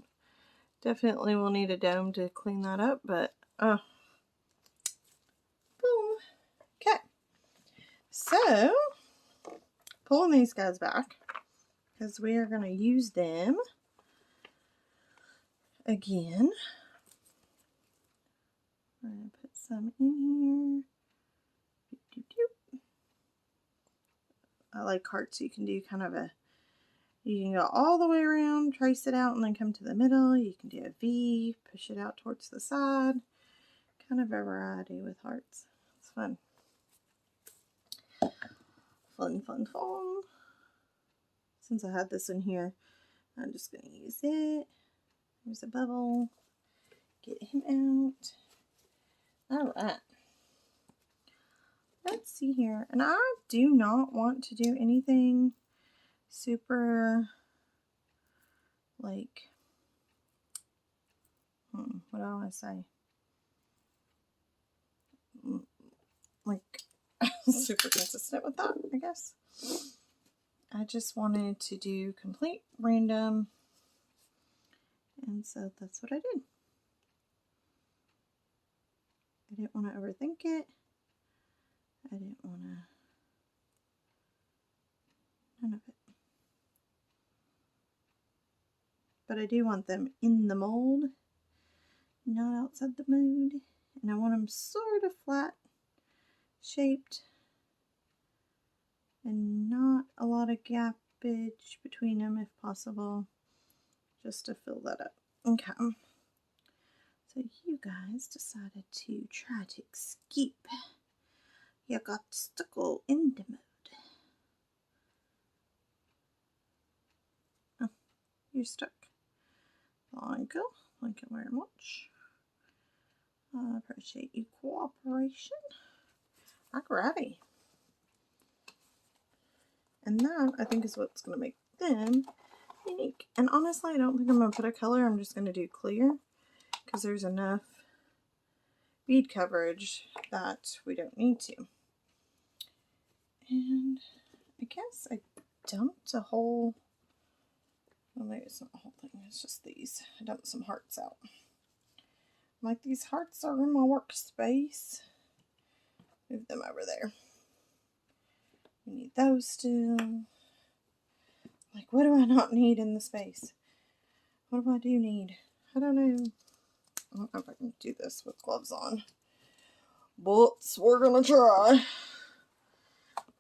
Definitely will need a dome to clean that up, but boom. Okay, so pulling these guys back because we are going to use them again. I'm going to put some in here. I like hearts. You can do kind of you can go all the way around, trace it out, and then come to the middle. You can do a V, push it out towards the side. Kind of a variety with hearts. It's fun. Fun, fun, fun. Since I had this in here, I'm just going to use it. There's a bubble. Get him out. Alright. Let's see here. And I do not want to do anything super, like, what do I want to say? Like, super consistent with that, I guess. I just wanted to do complete random, and so that's what I did. I didn't want to overthink it. I didn't want to, none of it. But I do want them in the mold, not outside the mold. And I want them sort of flat shaped and not a lot of gappage between them if possible, just to fill that up. Okay. So you guys decided to try to escape. You got stuck in the mode. Oh, you're stuck. Thank you. Thank you very much. I appreciate your cooperation. Alrighty. And that, I think, is what's going to make them unique. And honestly, I don't think I'm going to put a color. I'm just going to do clear, because there's enough bead coverage that we don't need to. And I guess I dumped a whole, well, maybe it's not a whole thing, it's just these. I dumped some hearts out. Like, these hearts are in my workspace. Move them over there. We need those still. Like, what do I not need in the space? What do I do need? I don't know. I don't know if I can do this with gloves on. But we're gonna try.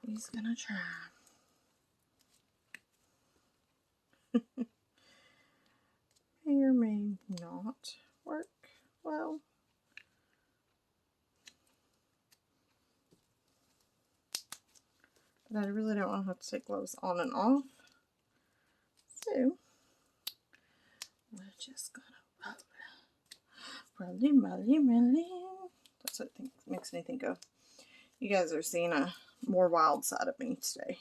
He's gonna try. May or may not work well. But I really don't want to have to take gloves on and off. So we're just gonna rolling. That's what it makes me think of. You guys are seeing a more wild side of me today.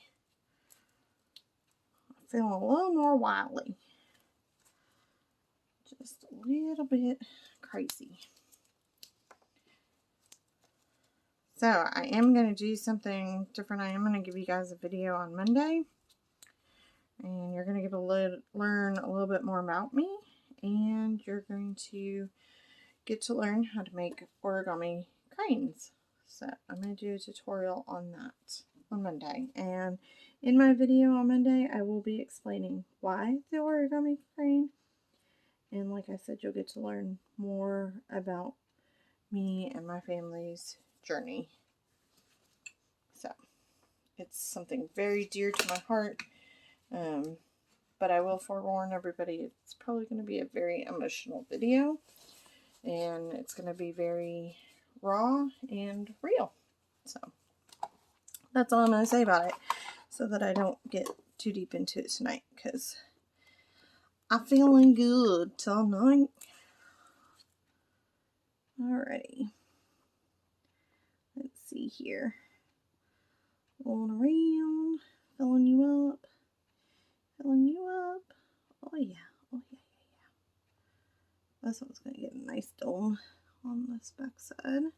I'm feeling a little more wily. Just a little bit crazy. So I am going to do something different. I am going to give you guys a video on Monday. And you're going to get to learn a little bit more about me. And you're going to get to learn how to make origami cranes. So I'm going to do a tutorial on that on Monday. And in my video on Monday, I will be explaining why the origami crane. And like I said, you'll get to learn more about me and my family's journey. So it's something very dear to my heart. But I will forewarn everybody, it's probably going to be a very emotional video. And it's going to be very raw and real. So that's all I'm going to say about it, so that I don't get too deep into it tonight, because I'm feeling good till night. Alrighty. Let's see here. Rolling around, filling you up, filling you up. Oh yeah, oh yeah, yeah, yeah. This one's going to get a nice dome on this back side,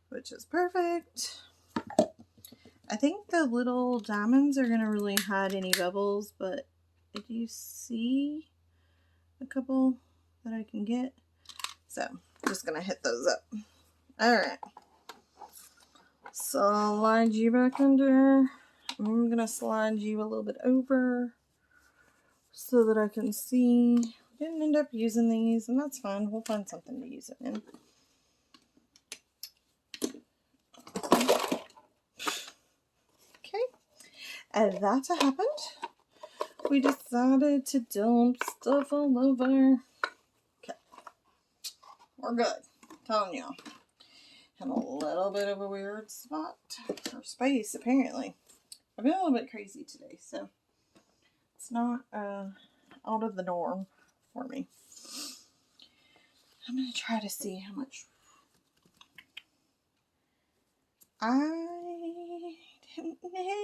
which is perfect. I think the little diamonds are going to really hide any bubbles, but if you see a couple that I can get, so just going to hit those up. Alright. Slide you back under. I'm going to slide you a little bit over so that I can see. Didn't end up using these, and that's fine. We'll find something to use it in. Okay. And that happened. We decided to dump stuff all over. Okay. We're good. I'm telling y'all. Had a little bit of a weird spot or space, apparently. I've been a little bit crazy today, so it's not out of the norm for me. I'm going to try to see how much I don't know.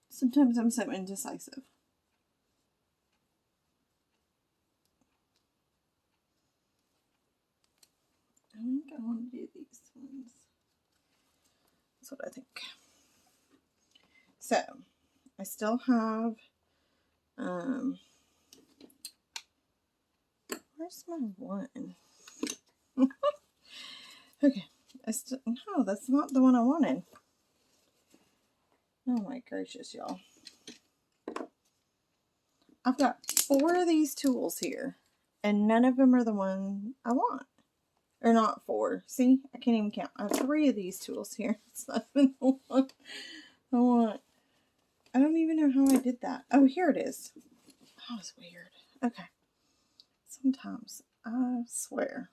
Sometimes I'm so indecisive. I think I want to do these ones. That's what I think. So, I still have, where's my one? Okay, no, that's not the one I wanted. Oh my gracious, y'all. I've got 4 of these tools here, and none of them are the one I want. Or not 4. See, I can't even count. I have 3 of these tools here. It's not even the one I want. I don't even know how I did that. Oh, here it is. That was weird. Okay. Sometimes, I swear,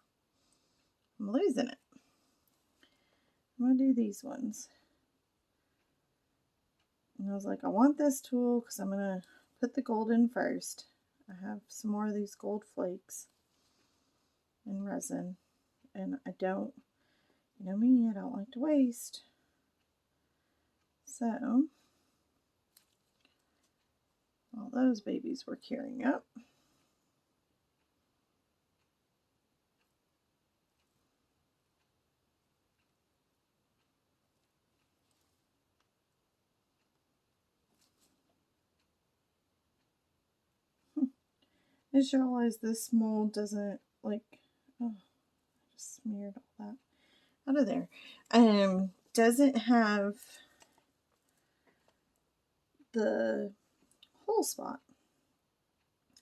I'm losing it. I'm going to do these ones. And I was like, I want this tool because I'm going to put the gold in first. I have some more of these gold flakes in resin. And I don't, you know me, I don't like to waste. So, all those babies were curing up. I just realized this mold doesn't, like, oh, I just smeared all that out of there. Doesn't have the hole spot,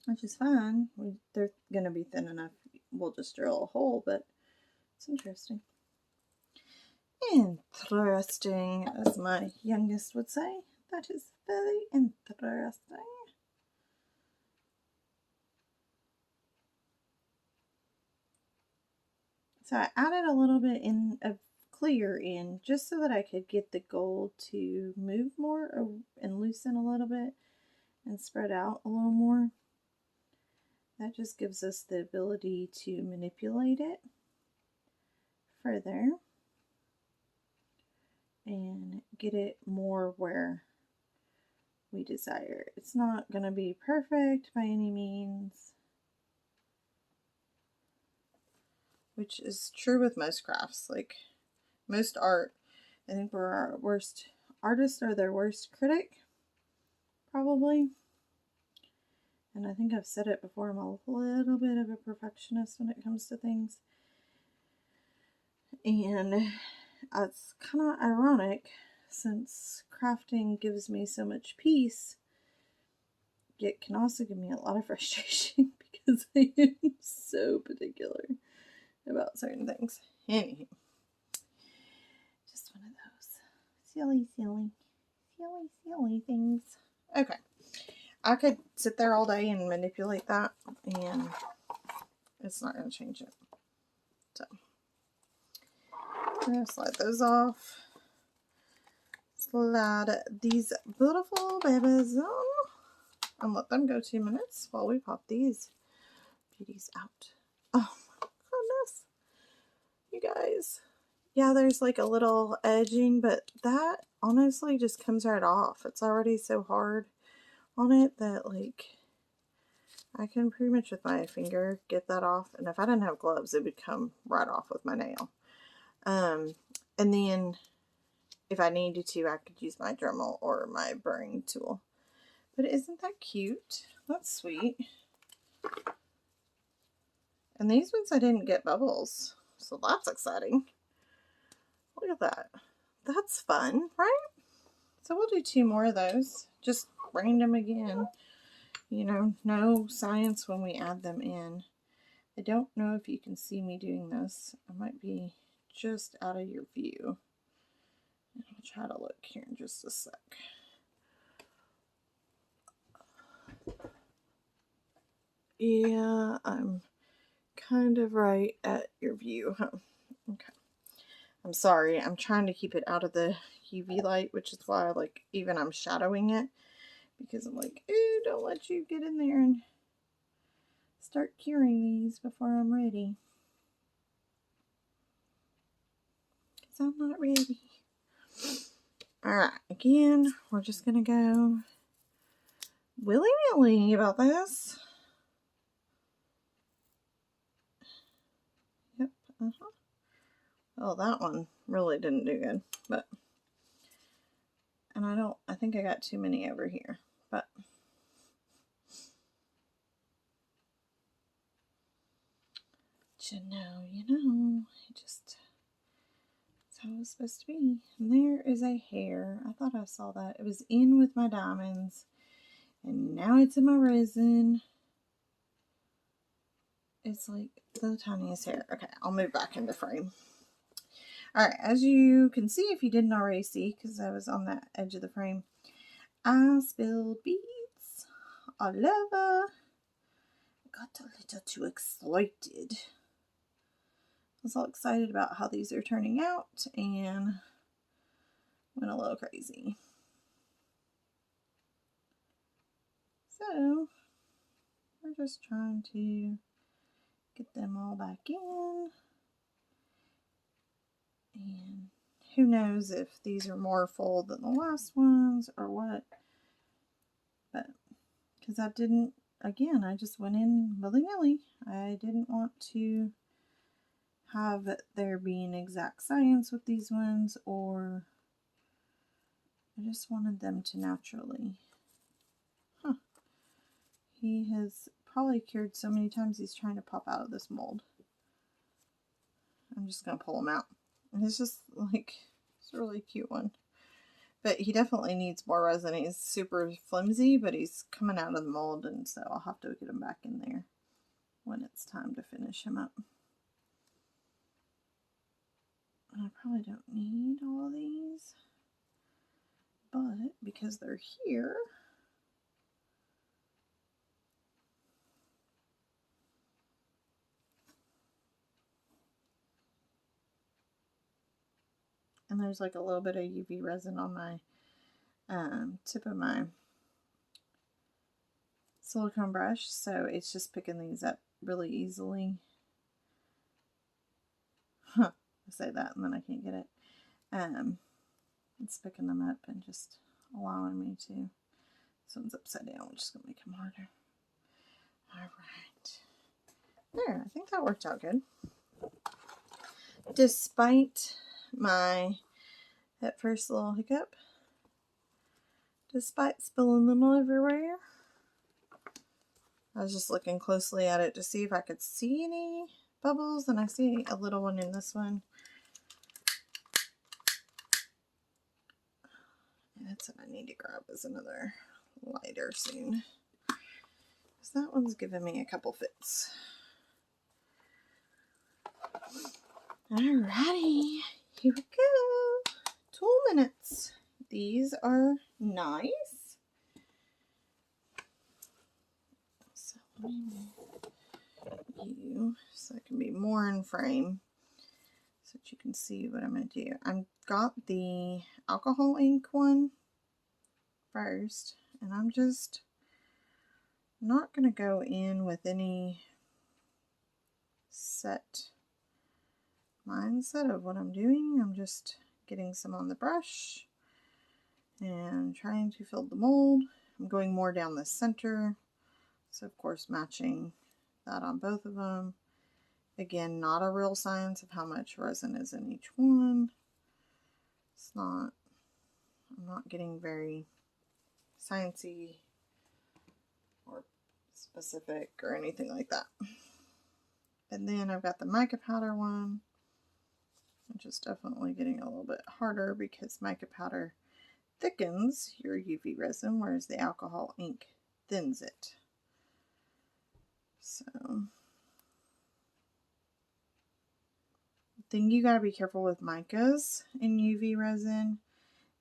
which is fine. They're going to be thin enough. We'll just drill a hole, but it's interesting. Interesting, as my youngest would say. That is very interesting. So I added a little bit of clear in just so that I could get the gold to move more and loosen a little bit and spread out a little more. That just gives us the ability to manipulate it further and get it more where we desire. It's not going to be perfect by any means, which is true with most crafts. Like most art, I think we're our worst artists are their worst critic, probably. And I think I've said it before, I'm a little bit of a perfectionist when it comes to things. And it's kind of ironic, since crafting gives me so much peace, it can also give me a lot of frustration because I am so particular about certain things. Anywho, just one of those silly things. Okay, I could sit there all day and manipulate that, and it's not going to change it. So, I'm going to slide those off. Slide these beautiful babies on. And let them go 2 minutes while we pop these beauties out. Oh my goodness. You guys. Yeah, there's like a little edging, but that honestly just comes right off. It's already so hard on it that like I can pretty much with my finger get that off. And if I didn't have gloves, it would come right off with my nail. And then if I needed to, I could use my Dremel or my burring tool. But isn't that cute? That's sweet. And these ones I didn't get bubbles, so that's exciting. Look at that. That's fun, right? So we'll do 2 more of those. Just random again. You know, no science when we add them in. I don't know if you can see me doing this. I might be just out of your view. I'll try to look here in just a sec. Yeah, I'm kind of right at your view, huh? Okay. I'm sorry. I'm trying to keep it out of the UV light, which is why like even I'm shadowing it, because I'm like, ooh, don't let you get in there and start curing these before I'm ready. Because I'm not ready. Alright, again, we're just going to go willy-nilly about this. Yep, Oh, that one really didn't do good, but, and I think I got too many over here, but, you know, it just, that's how it was supposed to be. And there is a hair. I thought I saw that. It was in with my diamonds, and now it's in my resin. It's like the tiniest hair. Okay, I'll move back into frame. Alright, as you can see, if you didn't already see, because I was on that edge of the frame, I spilled beads all over. I got a little too excited. I was all excited about how these are turning out and went a little crazy. So, we're just trying to get them all back in. And who knows if these are more full than the last ones or what. But, because I didn't, again, I just went in willy-nilly. I didn't want to have there be an exact science with these ones, or I just wanted them to naturally. Huh. He has probably cured so many times he's trying to pop out of this mold. I'm just going to pull him out. And it's just like, it's a really cute one. But he definitely needs more resin. He's super flimsy, but he's coming out of the mold, and so I'll have to get him back in there when it's time to finish him up. I probably don't need all of these, but because they're here, and there's like a little bit of UV resin on my tip of my silicone brush, so it's just picking these up really easily. Huh, I say that and then I can't get it. It's picking them up and just allowing me to. This one's upside down, which is going to make them harder. Alright. There, I think that worked out good. Despite that first little hiccup, despite spilling them everywhere, I was just looking closely at it to see if I could see any bubbles, and I see a little one in this one. And that's what I need to grab is another lighter soon. Because that one's giving me a couple fits. Alrighty, here we go. 2 minutes. These are nice. you so I can be more in frame so that you can see what I'm going to do. I've got the alcohol ink one first, and I'm just not going to go in with any set mindset of what I'm doing. I'm just getting some on the brush and trying to fill the mold. I'm going more down the center, so of course matching that on both of them. Again, not a real science of how much resin is in each one. It's not, I'm not getting very sciencey or specific or anything like that. And then I've got the mica powder one, which is definitely getting a little bit harder because mica powder thickens your UV resin, whereas the alcohol ink thins it. So, the thing you gotta be careful with micas in UV resin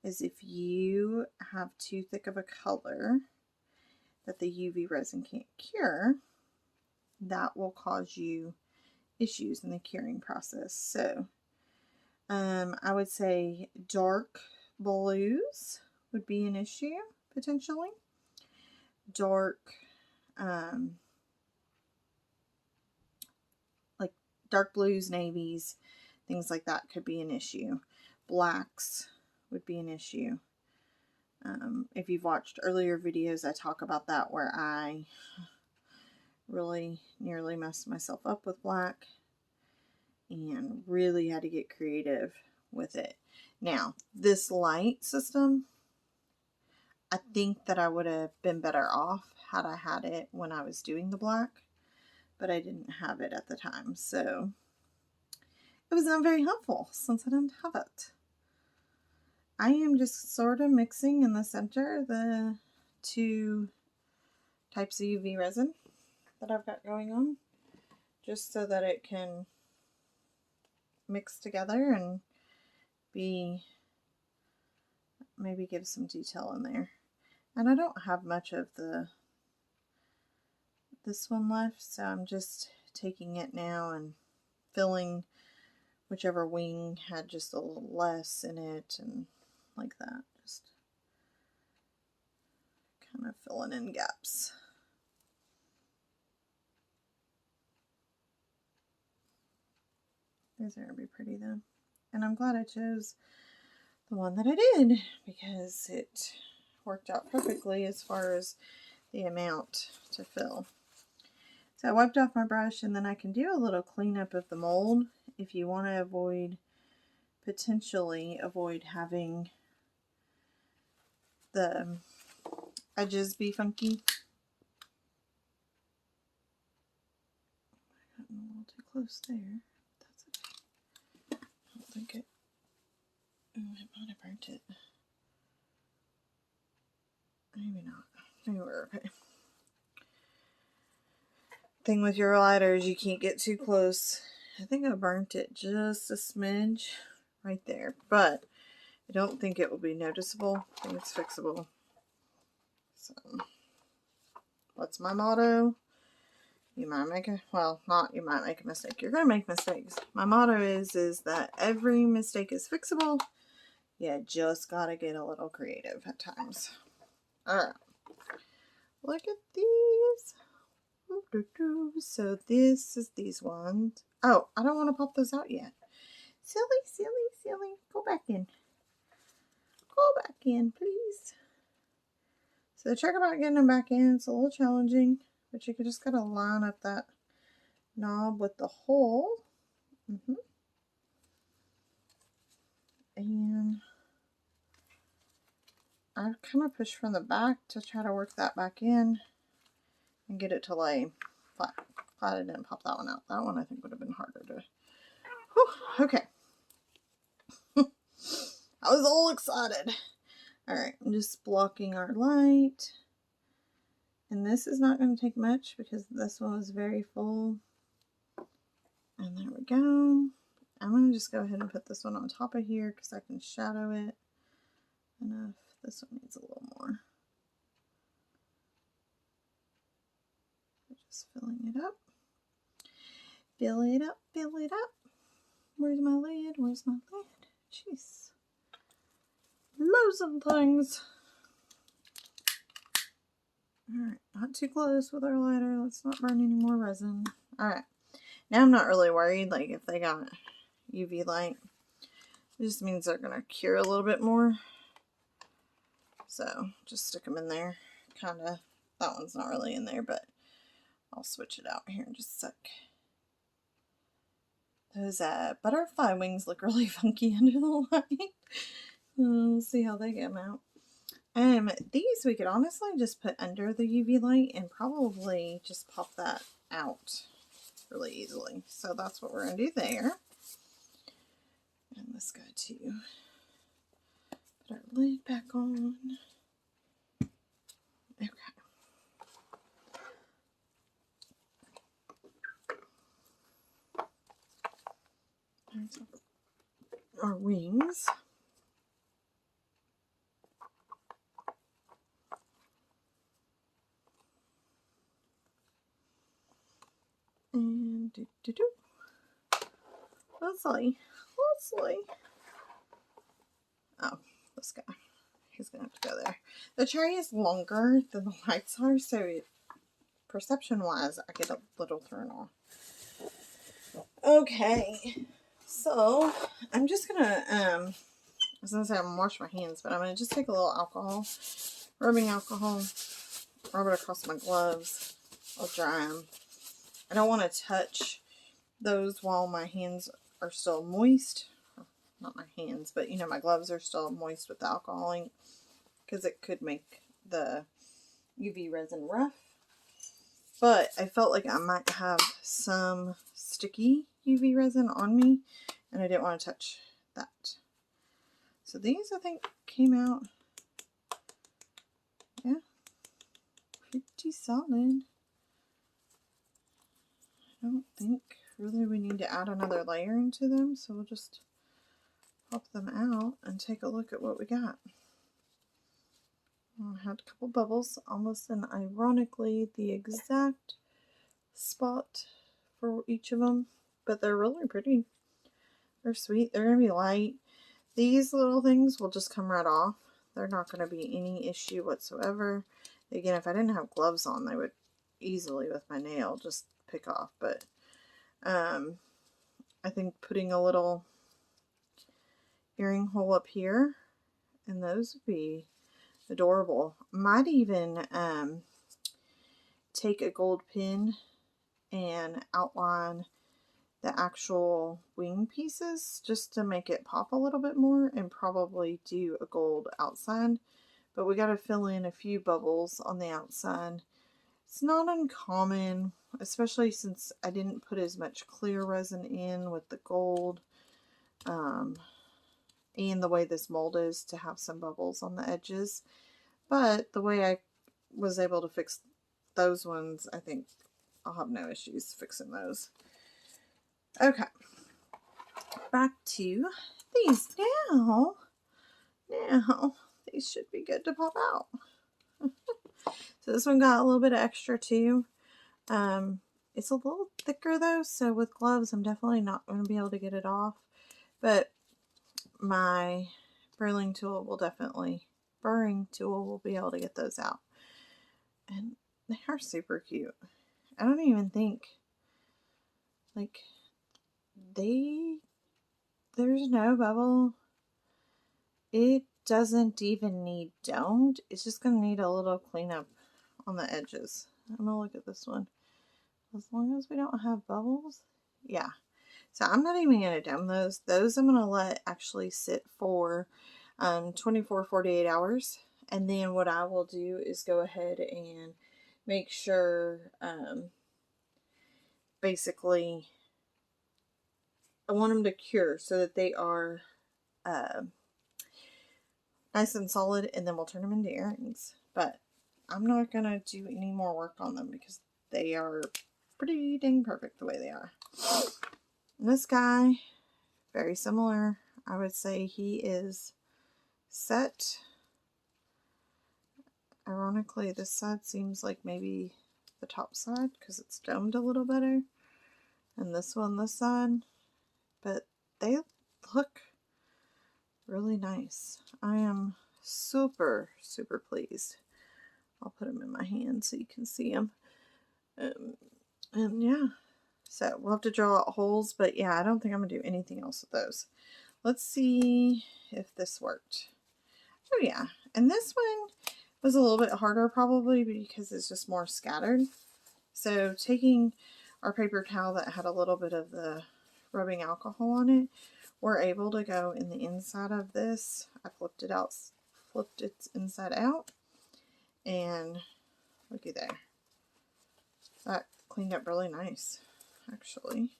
is if you have too thick of a color that the UV resin can't cure, that will cause you issues in the curing process. So, I would say dark blues would be an issue, potentially. Dark, like dark blues, navies, things like that could be an issue. Blacks would be an issue. If you've watched earlier videos, I talk about that where I really nearly messed myself up with black and really had to get creative with it. Now, this light system, I think that I would have been better off had I had it when I was doing the black, but I didn't have it at the time, so it was not very helpful since I didn't have it. I am just sort of mixing in the center the two types of UV resin that I've got going on, just so that it can mix together and be, maybe give some detail in there. And I don't have much of this one left, so I'm just taking it now and filling whichever wing had just a little less in it, and like that, just kind of filling in gaps. These are going to be pretty though. And I'm glad I chose the one that I did because it worked out perfectly as far as the amount to fill. So I wiped off my brush, and then I can do a little cleanup of the mold if you want to potentially avoid having the edges be funky. I got a little too close there. That's okay. I don't think it, oh, it might have burnt it. Maybe not. Maybe we're okay. Thing with your lighter is you can't get too close. I think I burnt it just a smidge right there, but I don't think it will be noticeable. I think it's fixable. So, what's my motto? You might make a, well, not you might make a mistake. You're going to make mistakes. My motto is that every mistake is fixable. You just got to get a little creative at times. Alright. Look at these. So this is these ones. Oh, I don't want to pop those out yet. Silly, silly, silly. Go back in. Go back in, please. So the trick about getting them back in, it's a little challenging, but you just gotta line up that knob with the hole. And I kind of push from the back to try to work that back in and get it to lay flat. Glad I didn't pop that one out. That one I think would have been harder to. Whew, okay. I was all excited. Alright, I'm just blocking our light. And this is not going to take much because this one was very full. And there we go. I'm going to just go ahead and put this one on top of here because I can shadow it enough. This one needs a little more. Just filling it up. Fill it up, fill it up. Where's my lid? Where's my lid? Jeez. Loads of things. Alright, not too close with our lighter. Let's not burn any more resin. Alright. Now I'm not really worried, like if they got UV light. It just means they're going to cure a little bit more. So, just stick them in there. Kinda. That one's not really in there, but I'll switch it out here in just a sec. Those butterfly wings look really funky under the light. We'll see how they come out. These we could honestly just put under the UV light and probably just pop that out really easily. So that's what we're going to do there. And let's go to put our lid back on. Okay. There's our wings. And Leslie. Oh, this guy. He's gonna have to go there. The tray is longer than the lights are, so perception-wise, I get a little thrown off. Okay, so I'm just gonna I was gonna say I'm gonna wash my hands, but I'm gonna just take a little alcohol, rubbing alcohol, rub it across my gloves. I'll dry them. I don't want to touch those while my hands are still moist. Not my hands, but you know, my gloves are still moist with the alcohol ink because it could make the UV resin rough. But I felt like I might have some sticky UV resin on me and I didn't want to touch that. So these I think came out, yeah, pretty solid. I don't think really we need to add another layer into them, so we'll just pop them out and take a look at what we got. I had a couple bubbles, almost in ironically the exact spot for each of them, but they're really pretty. They're sweet. They're going to be light. These little things will just come right off. They're not going to be any issue whatsoever. Again, if I didn't have gloves on, they would easily with my nail just pick off, but I think putting a little earring hole up here and those would be adorable. Might even take a gold pin and outline the actual wing pieces just to make it pop a little bit more, and probably do a gold outside. But we got to fill in a few bubbles on the outside. It's not uncommon, especially since I didn't put as much clear resin in with the gold, and the way this mold is, to have some bubbles on the edges. But the way I was able to fix those ones, I think I'll have no issues fixing those. Okay, back to these now. Now, these should be good to pop out. So this one got a little bit of extra too. It's a little thicker though, so with gloves I'm definitely not going to be able to get it off. But my burring tool will be able to get those out. And they are super cute. I don't even think, like, there's no bubble. It doesn't even need domed. It's just going to need a little cleanup on the edges. I'm going to look at this one. As long as we don't have bubbles. Yeah. So I'm not even going to dome those. Those I'm going to let actually sit for 24, 48 hours. And then what I will do is go ahead and make sure, basically, I want them to cure so that they are nice and solid, and then we'll turn them into earrings. But I'm not going to do any more work on them because they are pretty dang perfect the way they are. And this guy, very similar. I would say he is set. Ironically, this side seems like maybe the top side because it's domed a little better, and this one this side, but they look really nice. I am super pleased. I'll put them in my hand so you can see them. And yeah, so we'll have to draw out holes, but yeah, I don't think I'm gonna do anything else with those. Let's see if this worked. Oh yeah, and this one was a little bit harder probably because it's just more scattered. So taking our paper towel that had a little bit of the rubbing alcohol on it, we're able to go in the inside of this. I flipped it inside out, and looky there. That cleaned up really nice, actually.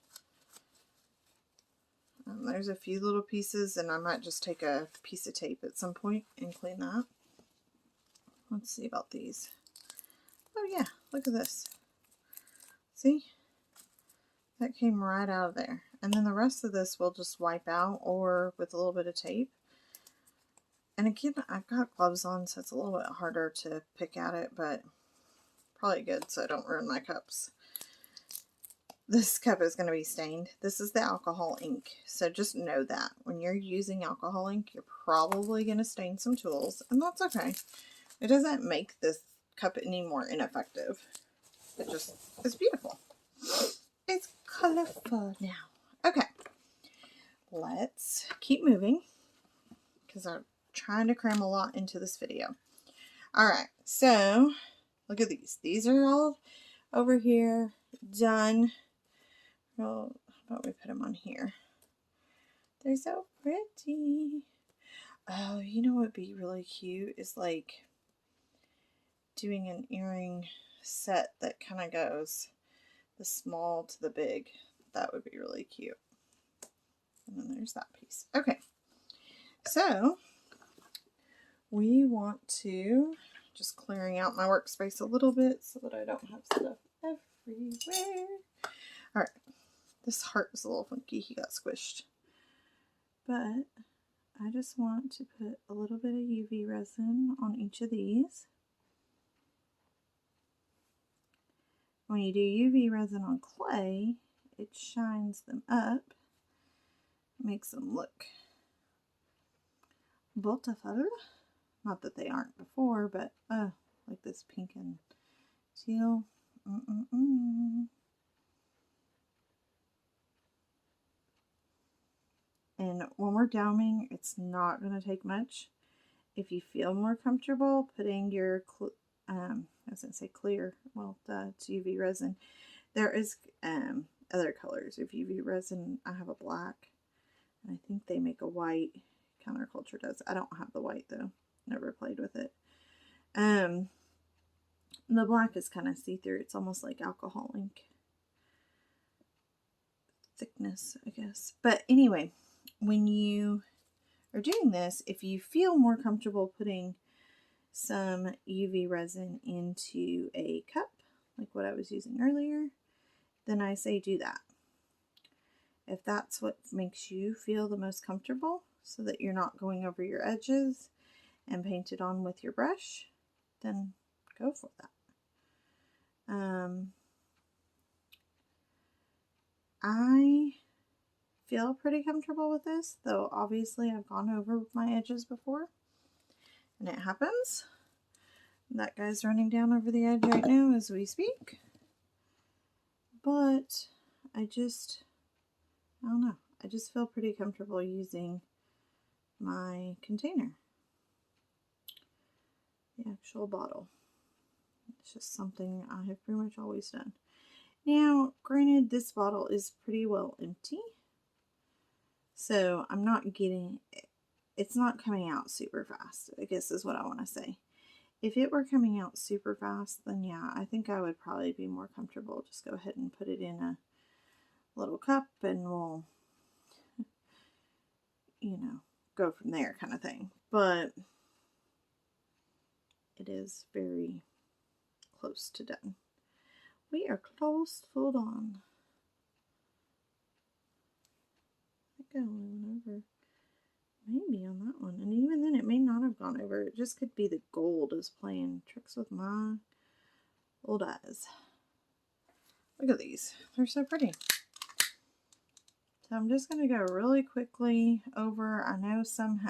There's a few little pieces, and I might just take a piece of tape at some point and clean that. Let's see about these. Oh yeah, look at this. See? That came right out of there. And then the rest of this we'll just wipe out or with a little bit of tape. And again, I've got gloves on, so it's a little bit harder to pick at it, but probably good so I don't ruin my cups. This cup is going to be stained. This is the alcohol ink, so just know that when you're using alcohol ink, you're probably going to stain some tools, and that's okay. It doesn't make this cup any more ineffective. It just is beautiful. It's colorful now. Okay, let's keep moving because I'm trying to cram a lot into this video. All right, so look at these. These are all over here done. Well, how about we put them on here? They're so pretty. Oh, you know what would be really cute is like doing an earring set that kind of goes the small to the big. That would be really cute. And then there's that piece. Okay, so we want to just clearing out my workspace a little bit so that I don't have stuff everywhere. All right, this heart is a little funky. He got squished. But I just want to put a little bit of UV resin on each of these. When you do UV resin on clay, it shines them up, makes them look beautiful. Not that they aren't before, but like this pink and teal. And when we're doming, it's not going to take much. If you feel more comfortable putting your, I was going to say clear, well, it's UV resin. There is other colors of UV resin. I have a black, and I think they make a white. Counterculture does. I don't have the white though. Never played with it. The black is kind of see-through. It's almost like alcohol ink thickness, I guess. But anyway, when you are doing this, if you feel more comfortable putting some UV resin into a cup, like what I was using earlier, then I say do that. If that's what makes you feel the most comfortable, so that you're not going over your edges and paint it on with your brush, then go for that. I feel pretty comfortable with this, though obviously I've gone over my edges before, and it happens. That guy's running down over the edge right now as we speak. But I don't know. I just feel pretty comfortable using my container. The actual bottle. It's just something I have pretty much always done. Now, granted, this bottle is pretty well empty. So I'm not getting, it's not coming out super fast, I guess is what I want to say. If it were coming out super fast, then yeah, I think I would probably be more comfortable. Just go ahead and put it in a little cup and we'll, you know, go from there kind of thing. But it is very close to done. We are close, hold on. I think I went over maybe on that one. And even then it may not have gone over. It just could be the gold is playing tricks with my old eyes. Look at these. They're so pretty. So I'm just going to go really quickly over. I know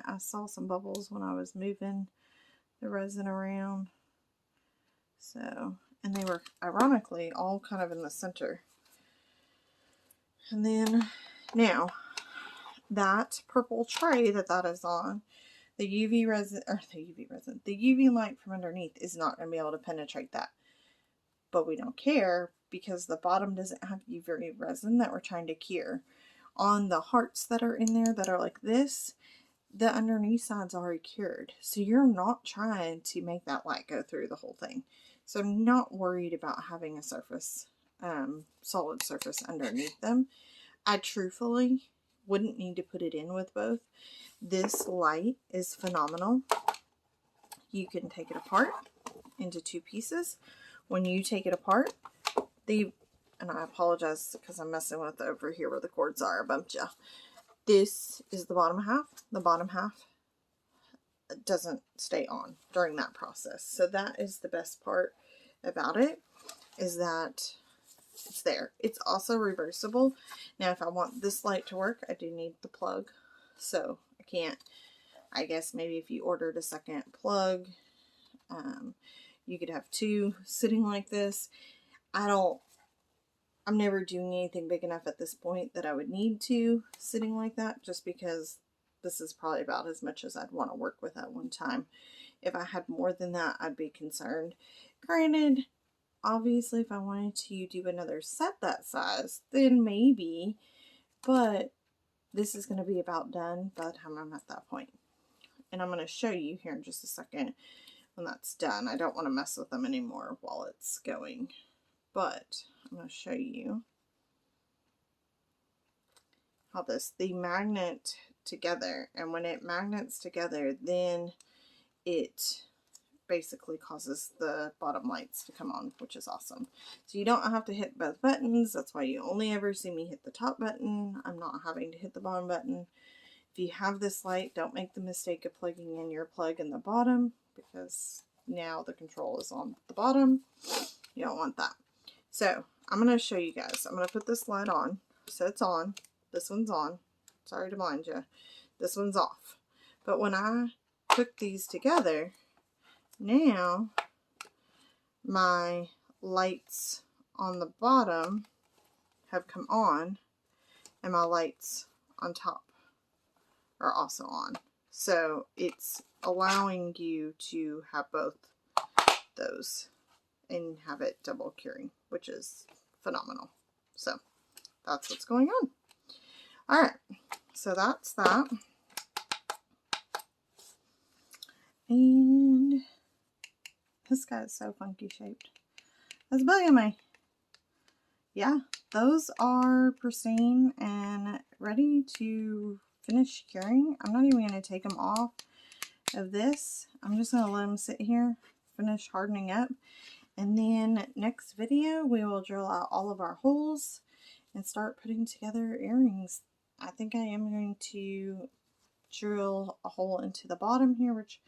I saw some bubbles when I was moving the resin around. So, and they were ironically all kind of in the center. And then now that purple tray that is on, the UV resin, or the UV light from underneath is not going to be able to penetrate that. But we don't care because the bottom doesn't have UV resin that we're trying to cure. On the hearts that are in there that are like this, the underneath side's already cured. So you're not trying to make that light go through the whole thing. So I'm not worried about having a surface, solid surface underneath them. I truthfully wouldn't need to put it in with both. This light is phenomenal. You can take it apart into 2 pieces. When you take it apart, and I apologize because I'm messing with over here where the cords are, I bumped you. This is the bottom half. The bottom half doesn't stay on during that process. So that is the best part about it, is that it's there. It's also reversible. Now, if I want this light to work, I do need the plug. So I can't, I guess maybe if you ordered a second plug, you could have 2 sitting like this. I'm never doing anything big enough at this point that I would need 2 sitting like that, just because this is probably about as much as I'd want to work with at one time. If I had more than that, I'd be concerned. Granted, obviously, if I wanted to do another set that size, then maybe, but this is going to be about done by the time I'm at that point. And I'm going to show you here in just a second when that's done. I don't want to mess with them anymore while it's going, but I'm going to show you how they magnet together, and when it magnets together, then it basically causes the bottom lights to come on, which is awesome. So you don't have to hit both buttons. That's why you only ever see me hit the top button. I'm not having to hit the bottom button. If you have this light, don't make the mistake of plugging in your plug in the bottom, because now the control is on the bottom. You don't want that. So I'm going to show you guys. I'm going to put this light on. So it's on. This one's on. Sorry to blind you. This one's off. But when I put these together, now my lights on the bottom have come on, and my lights on top are also on. So it's allowing you to have both those and have it double curing, which is phenomenal. So that's what's going on. All right, so that's that. And this guy is so funky shaped. That's bugging me. Yeah, those are pristine and ready to finish curing. I'm not even going to take them off of this. I'm just going to let them sit here, finish hardening up. And then next video, we will drill out all of our holes and start putting together earrings. I think I am going to drill a hole into the bottom here, which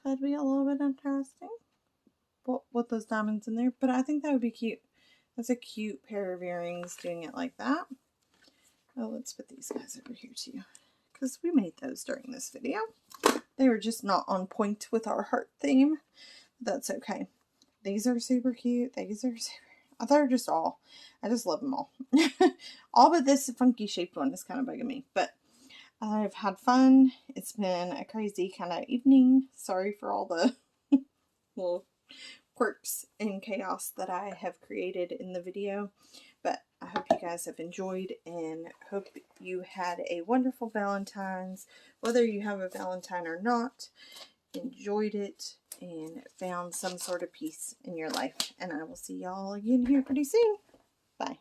could be a little bit interesting with those diamonds in there, but I think that would be cute. That's a cute pair of earrings doing it like that. Oh, let's put these guys over here too, because we made those during this video. They were just not on point with our heart theme. That's okay. These are super cute. These are super, they're just all, I just love them all. All but this funky shaped one is kind of bugging me, but I've had fun. It's been a crazy kind of evening. Sorry for all the little quirks and chaos that I have created in the video, but I hope you guys have enjoyed and hope you had a wonderful Valentine's, whether you have a Valentine or not. Enjoyed it and found some sort of peace in your life, and I will see y'all again here pretty soon. Bye.